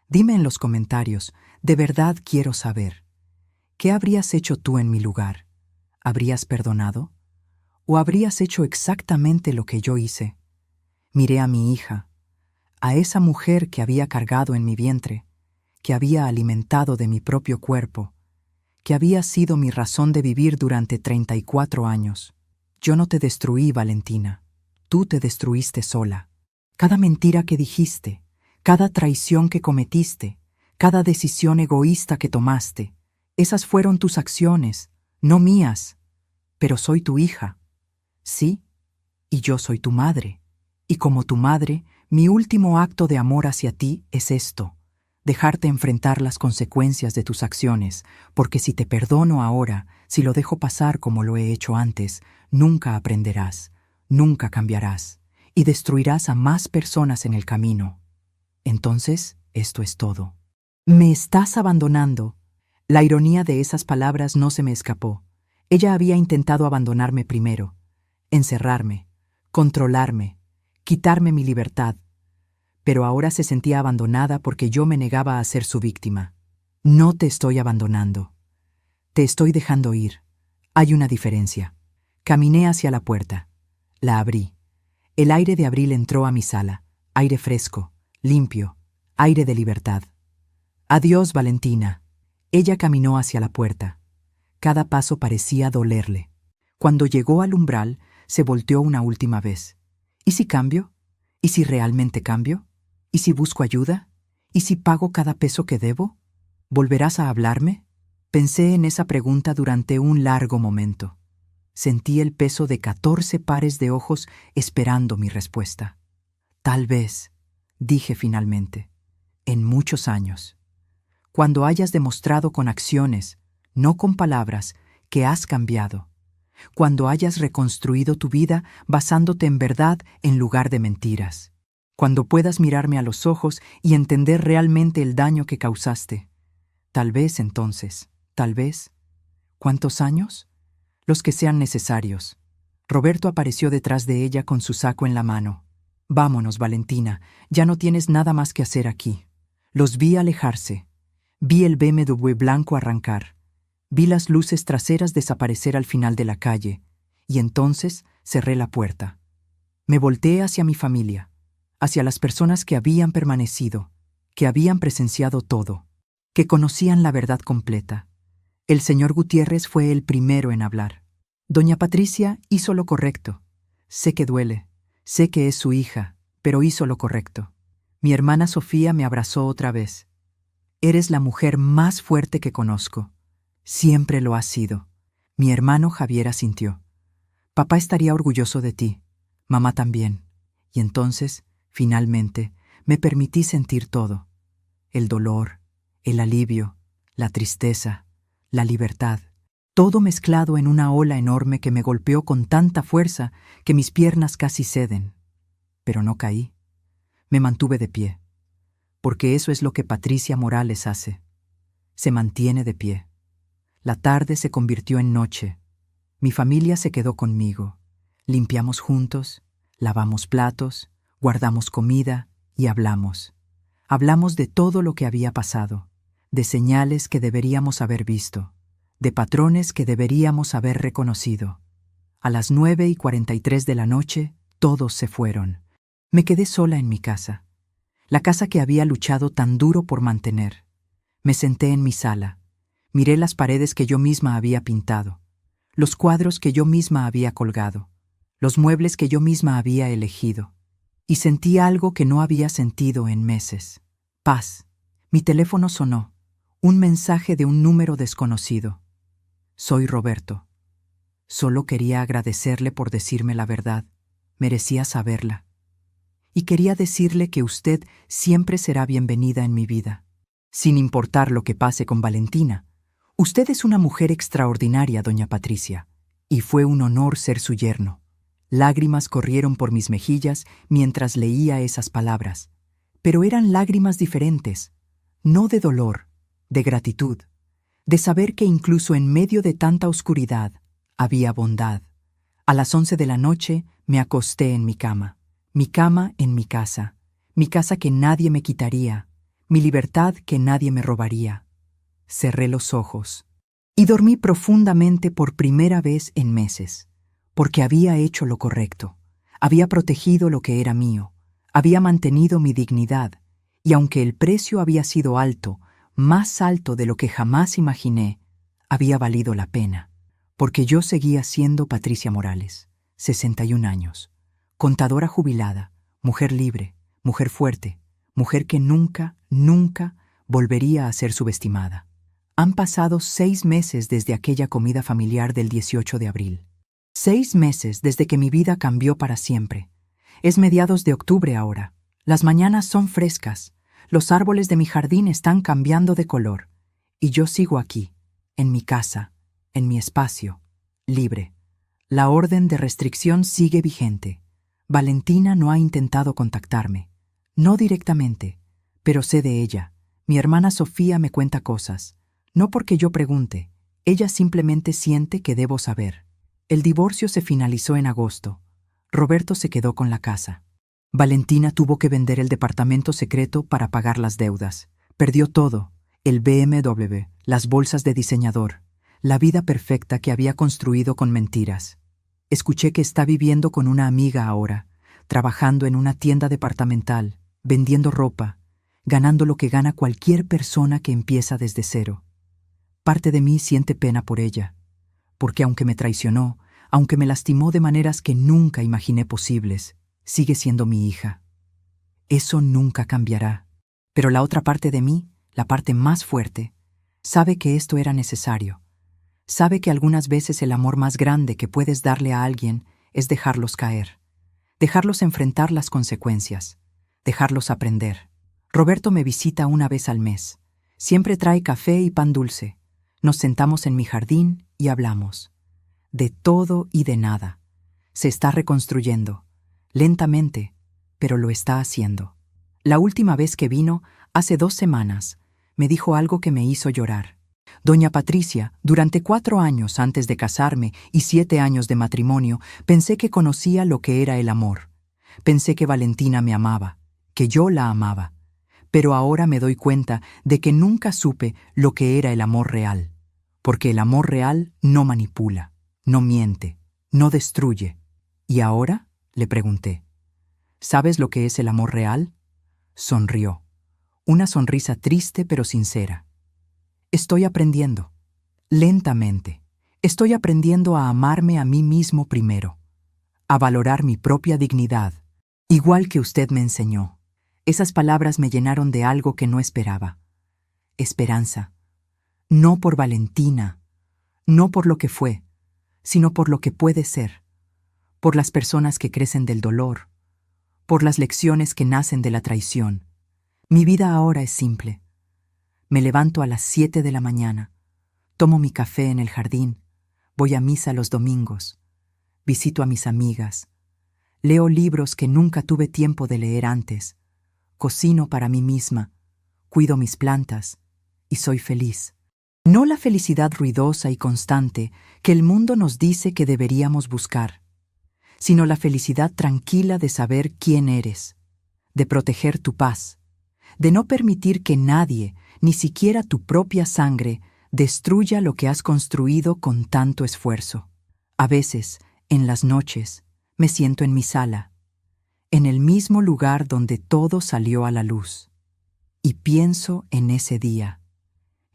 S2: Dime en los comentarios, de verdad quiero saber. ¿Qué habrías hecho tú en mi lugar? ¿Habrías perdonado? ¿O habrías hecho exactamente lo que yo hice? Miré a mi hija, a esa mujer que había cargado en mi vientre, que había alimentado de mi propio cuerpo, que había sido mi razón de vivir durante 34 años. Yo no te destruí, Valentina. Tú te destruiste sola. Cada mentira que dijiste, cada traición que cometiste, cada decisión egoísta que tomaste, esas fueron tus acciones, no mías. Pero soy tu hija. Sí, y yo soy tu madre. Y como tu madre, mi último acto de amor hacia ti es esto: dejarte enfrentar las consecuencias de tus acciones, porque si te perdono ahora, si lo dejo pasar como lo he hecho antes, nunca aprenderás, nunca cambiarás, y destruirás a más personas en el camino. Entonces, esto es todo. Me estás abandonando. La ironía de esas palabras no se me escapó. Ella había intentado abandonarme primero, encerrarme, controlarme, quitarme mi libertad, pero ahora se sentía abandonada porque yo me negaba a ser su víctima. No te estoy abandonando. Te estoy dejando ir. Hay una diferencia. Caminé hacia la puerta. La abrí. El aire de abril entró a mi sala, aire fresco, limpio, aire de libertad. Adiós, Valentina. Ella caminó hacia la puerta. Cada paso parecía dolerle. Cuando llegó al umbral, se volteó una última vez. ¿Y si cambio? ¿Y si realmente cambio? ¿Y si busco ayuda? ¿Y si pago cada peso que debo? ¿Volverás a hablarme? Pensé en esa pregunta durante un largo momento. Sentí el peso de 14 pares de ojos esperando mi respuesta. Tal vez, dije finalmente, en muchos años. Cuando hayas demostrado con acciones, no con palabras, que has cambiado. Cuando hayas reconstruido tu vida basándote en verdad en lugar de mentiras. Cuando puedas mirarme a los ojos y entender realmente el daño que causaste. Tal vez entonces, tal vez. ¿Cuántos años? Los que sean necesarios. Roberto apareció detrás de ella con su saco en la mano. Vámonos, Valentina, ya no tienes nada más que hacer aquí. Los vi alejarse. Vi el BMW blanco arrancar. Vi las luces traseras desaparecer al final de la calle, y entonces cerré la puerta. Me volteé hacia mi familia, hacia las personas que habían permanecido, que habían presenciado todo, que conocían la verdad completa. El señor Gutiérrez fue el primero en hablar. Doña Patricia hizo lo correcto. Sé que duele, sé que es su hija, pero hizo lo correcto. Mi hermana Sofía me abrazó otra vez. Eres la mujer más fuerte que conozco. Siempre lo has sido. Mi hermano Javier asintió. Papá estaría orgulloso de ti, mamá también. Y entonces, finalmente, me permití sentir todo. El dolor, el alivio, la tristeza, la libertad. Todo mezclado en una ola enorme que me golpeó con tanta fuerza que mis piernas casi ceden. Pero no caí. Me mantuve de pie. Porque eso es lo que Patricia Morales hace. Se mantiene de pie. La tarde se convirtió en noche. Mi familia se quedó conmigo. Limpiamos juntos, lavamos platos, guardamos comida y hablamos. Hablamos de todo lo que había pasado, de señales que deberíamos haber visto, de patrones que deberíamos haber reconocido. A las 9:43 de la noche, todos se fueron. Me quedé sola en mi casa, la casa que había luchado tan duro por mantener. Me senté en mi sala. Miré las paredes que yo misma había pintado, los cuadros que yo misma había colgado, los muebles que yo misma había elegido, y sentí algo que no había sentido en meses. Paz. Mi teléfono sonó, un mensaje de un número desconocido. Soy Roberto. Solo quería agradecerle por decirme la verdad. Merecía saberla. Y quería decirle que usted siempre será bienvenida en mi vida, sin importar lo que pase con Valentina. Usted es una mujer extraordinaria, doña Patricia, y fue un honor ser su yerno. Lágrimas corrieron por mis mejillas mientras leía esas palabras, pero eran lágrimas diferentes, no de dolor, de gratitud, de saber que incluso en medio de tanta oscuridad había bondad. A las 11 de la noche me acosté en mi cama en mi casa que nadie me quitaría, mi libertad que nadie me robaría. Cerré los ojos y dormí profundamente por primera vez en meses, porque había hecho lo correcto, había protegido lo que era mío, había mantenido mi dignidad, y aunque el precio había sido alto, más alto de lo que jamás imaginé, había valido la pena, porque yo seguía siendo Patricia Morales, 61 años, contadora jubilada, mujer libre, mujer fuerte, mujer que nunca, nunca volvería a ser subestimada. Han pasado 6 meses desde aquella comida familiar del 18 de abril. 6 meses desde que mi vida cambió para siempre. Es mediados de octubre ahora. Las mañanas son frescas. Los árboles de mi jardín están cambiando de color. Y yo sigo aquí, en mi casa, en mi espacio, libre. La orden de restricción sigue vigente. Valentina no ha intentado contactarme. No directamente, pero sé de ella. Mi hermana Sofía me cuenta cosas. No porque yo pregunte, ella simplemente siente que debo saber. El divorcio se finalizó en agosto. Roberto se quedó con la casa. Valentina tuvo que vender el departamento secreto para pagar las deudas. Perdió todo, el BMW, las bolsas de diseñador, la vida perfecta que había construido con mentiras. Escuché que está viviendo con una amiga ahora, trabajando en una tienda departamental, vendiendo ropa, ganando lo que gana cualquier persona que empieza desde cero. Parte de mí siente pena por ella, porque aunque me traicionó, aunque me lastimó de maneras que nunca imaginé posibles, sigue siendo mi hija. Eso nunca cambiará. Pero la otra parte de mí, la parte más fuerte, sabe que esto era necesario. Sabe que algunas veces el amor más grande que puedes darle a alguien es dejarlos caer, dejarlos enfrentar las consecuencias, dejarlos aprender. Roberto me visita una vez al mes. Siempre trae café y pan dulce. Nos sentamos en mi jardín y hablamos. De todo y de nada. Se está reconstruyendo, lentamente, pero lo está haciendo. La última vez que vino, hace 2 semanas, me dijo algo que me hizo llorar. Doña Patricia, durante 4 años antes de casarme y 7 años de matrimonio, pensé que conocía lo que era el amor. Pensé que Valentina me amaba, que yo la amaba. Pero ahora me doy cuenta de que nunca supe lo que era el amor real. Porque el amor real no manipula, no miente, no destruye. ¿Y ahora?, le pregunté. ¿Sabes lo que es el amor real? Sonrió. Una sonrisa triste pero sincera. Estoy aprendiendo. Lentamente. Estoy aprendiendo a amarme a mí mismo primero. A valorar mi propia dignidad, igual que usted me enseñó. Esas palabras me llenaron de algo que no esperaba. Esperanza. No por Valentina, no por lo que fue, sino por lo que puede ser. Por las personas que crecen del dolor, por las lecciones que nacen de la traición. Mi vida ahora es simple. Me levanto a las 7 de la mañana, tomo mi café en el jardín, voy a misa los domingos, visito a mis amigas, leo libros que nunca tuve tiempo de leer antes, cocino para mí misma, cuido mis plantas y soy feliz. No la felicidad ruidosa y constante que el mundo nos dice que deberíamos buscar, sino la felicidad tranquila de saber quién eres, de proteger tu paz, de no permitir que nadie, ni siquiera tu propia sangre, destruya lo que has construido con tanto esfuerzo. A veces, en las noches, me siento en mi sala, en el mismo lugar donde todo salió a la luz, y pienso en ese día,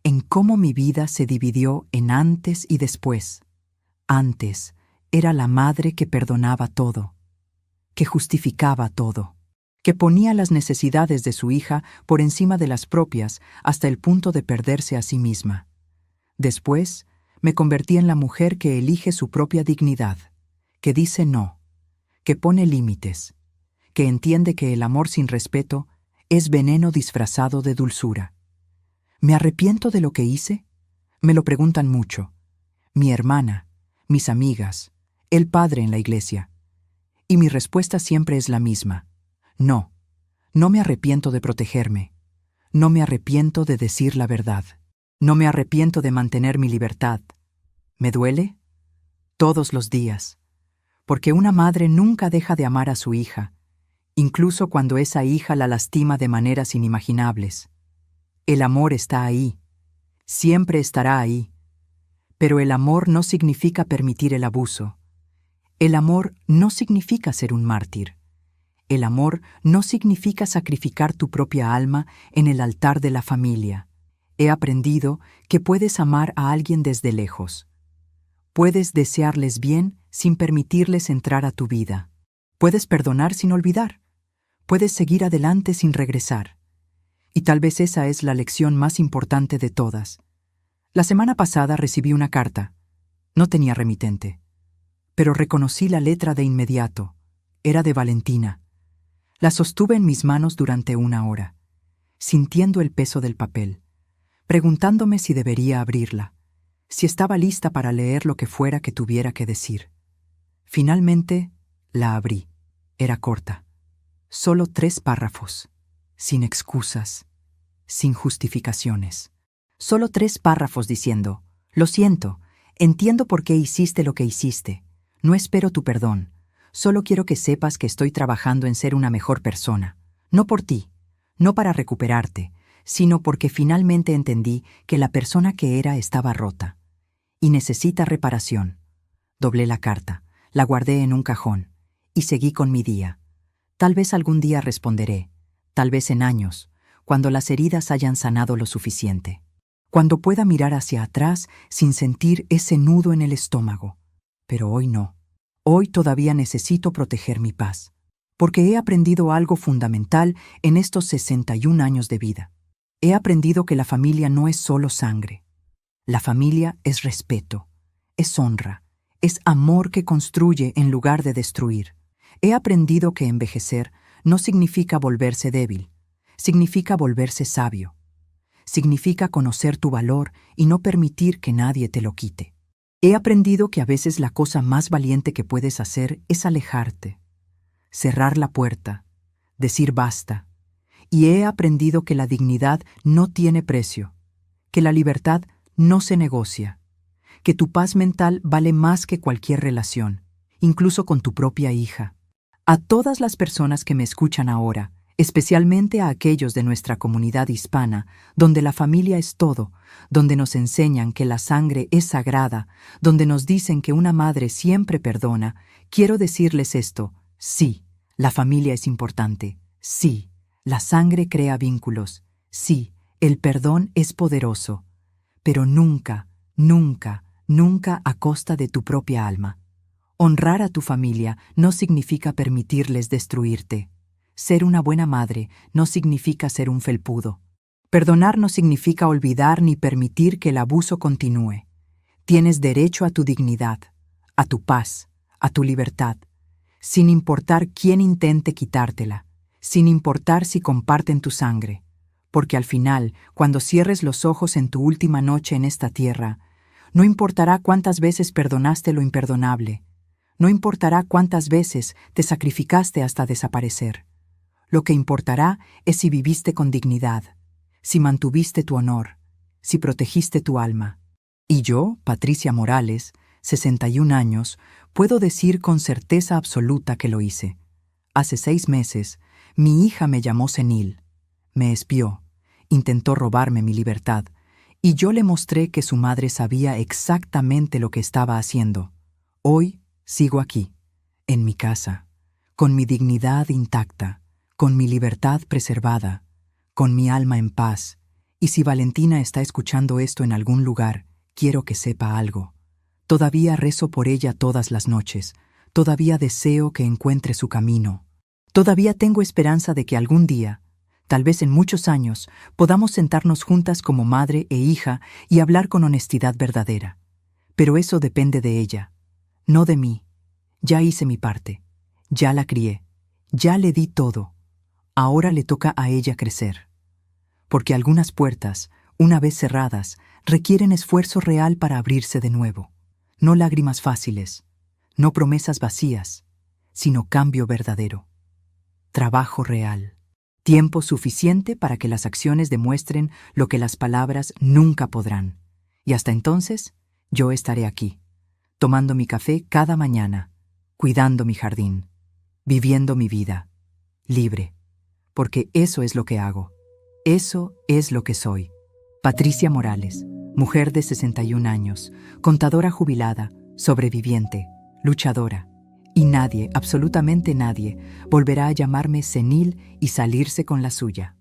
S2: en cómo mi vida se dividió en antes y después. Antes era la madre que perdonaba todo, que justificaba todo, que ponía las necesidades de su hija por encima de las propias hasta el punto de perderse a sí misma. Después, me convertí en la mujer que elige su propia dignidad, que dice no, que pone límites, que entiende que el amor sin respeto es veneno disfrazado de dulzura. ¿Me arrepiento de lo que hice? Me lo preguntan mucho. Mi hermana, mis amigas, el padre en la iglesia. Y mi respuesta siempre es la misma. No, no me arrepiento de protegerme. No me arrepiento de decir la verdad. No me arrepiento de mantener mi libertad. ¿Me duele? Todos los días. Porque una madre nunca deja de amar a su hija, incluso cuando esa hija la lastima de maneras inimaginables. El amor está ahí. Siempre estará ahí. Pero el amor no significa permitir el abuso. El amor no significa ser un mártir. El amor no significa sacrificar tu propia alma en el altar de la familia. He aprendido que puedes amar a alguien desde lejos. Puedes desearles bien sin permitirles entrar a tu vida. Puedes perdonar sin olvidar. Puedes seguir adelante sin regresar. Y tal vez esa es la lección más importante de todas. La semana pasada recibí una carta. No tenía remitente. Pero reconocí la letra de inmediato. Era de Valentina. La sostuve en mis manos durante 1 hora, sintiendo el peso del papel, preguntándome si debería abrirla, si estaba lista para leer lo que fuera que tuviera que decir. Finalmente, la abrí. Era corta. Solo 3 párrafos, sin excusas, sin justificaciones. Solo 3 párrafos diciendo: lo siento, entiendo por qué hiciste lo que hiciste. No espero tu perdón. Solo quiero que sepas que estoy trabajando en ser una mejor persona. No por ti, no para recuperarte, sino porque finalmente entendí que la persona que era estaba rota y necesita reparación. Doblé la carta, la guardé en un cajón y seguí con mi día. Tal vez algún día responderé, tal vez en años, cuando las heridas hayan sanado lo suficiente. Cuando pueda mirar hacia atrás sin sentir ese nudo en el estómago. Pero hoy no. Hoy todavía necesito proteger mi paz, porque he aprendido algo fundamental en estos 61 años de vida. He aprendido que la familia no es solo sangre. La familia es respeto, es honra, es amor que construye en lugar de destruir. He aprendido que envejecer no significa volverse débil, significa volverse sabio. Significa conocer tu valor y no permitir que nadie te lo quite. He aprendido que a veces la cosa más valiente que puedes hacer es alejarte, cerrar la puerta, decir basta. Y he aprendido que la dignidad no tiene precio, que la libertad no se negocia, que tu paz mental vale más que cualquier relación, incluso con tu propia hija. A todas las personas que me escuchan ahora, especialmente a aquellos de nuestra comunidad hispana, donde la familia es todo, donde nos enseñan que la sangre es sagrada, donde nos dicen que una madre siempre perdona, quiero decirles esto: sí, la familia es importante, sí, la sangre crea vínculos, sí, el perdón es poderoso, pero nunca, nunca, nunca a costa de tu propia alma. Honrar a tu familia no significa permitirles destruirte. Ser una buena madre no significa ser un felpudo. Perdonar no significa olvidar ni permitir que el abuso continúe. Tienes derecho a tu dignidad, a tu paz, a tu libertad, sin importar quién intente quitártela, sin importar si comparten tu sangre. Porque al final, cuando cierres los ojos en tu última noche en esta tierra, no importará cuántas veces perdonaste lo imperdonable, no importará cuántas veces te sacrificaste hasta desaparecer. Lo que importará es si viviste con dignidad, si mantuviste tu honor, si protegiste tu alma. Y yo, Patricia Morales, 61 años, puedo decir con certeza absoluta que lo hice. Hace 6 meses, mi hija me llamó senil, me espió, intentó robarme mi libertad, y yo le mostré que su madre sabía exactamente lo que estaba haciendo. Hoy sigo aquí, en mi casa, con mi dignidad intacta, con mi libertad preservada, con mi alma en paz. Y si Valentina está escuchando esto en algún lugar, quiero que sepa algo. Todavía rezo por ella todas las noches, todavía deseo que encuentre su camino. Todavía tengo esperanza de que algún día, tal vez en muchos años, podamos sentarnos juntas como madre e hija y hablar con honestidad verdadera. Pero eso depende de ella, no de mí. Ya hice mi parte, ya la crié, ya le di todo. Ahora le toca a ella crecer. Porque algunas puertas, una vez cerradas, requieren esfuerzo real para abrirse de nuevo. No lágrimas fáciles, no promesas vacías, sino cambio verdadero. Trabajo real. Tiempo suficiente para que las acciones demuestren lo que las palabras nunca podrán. Y hasta entonces, yo estaré aquí, tomando mi café cada mañana, cuidando mi jardín, viviendo mi vida, libre. Porque eso es lo que hago. Eso es lo que soy. Patricia Morales, mujer de 61 años, contadora jubilada, sobreviviente, luchadora. Y nadie, absolutamente nadie, volverá a llamarme senil y salirse con la suya.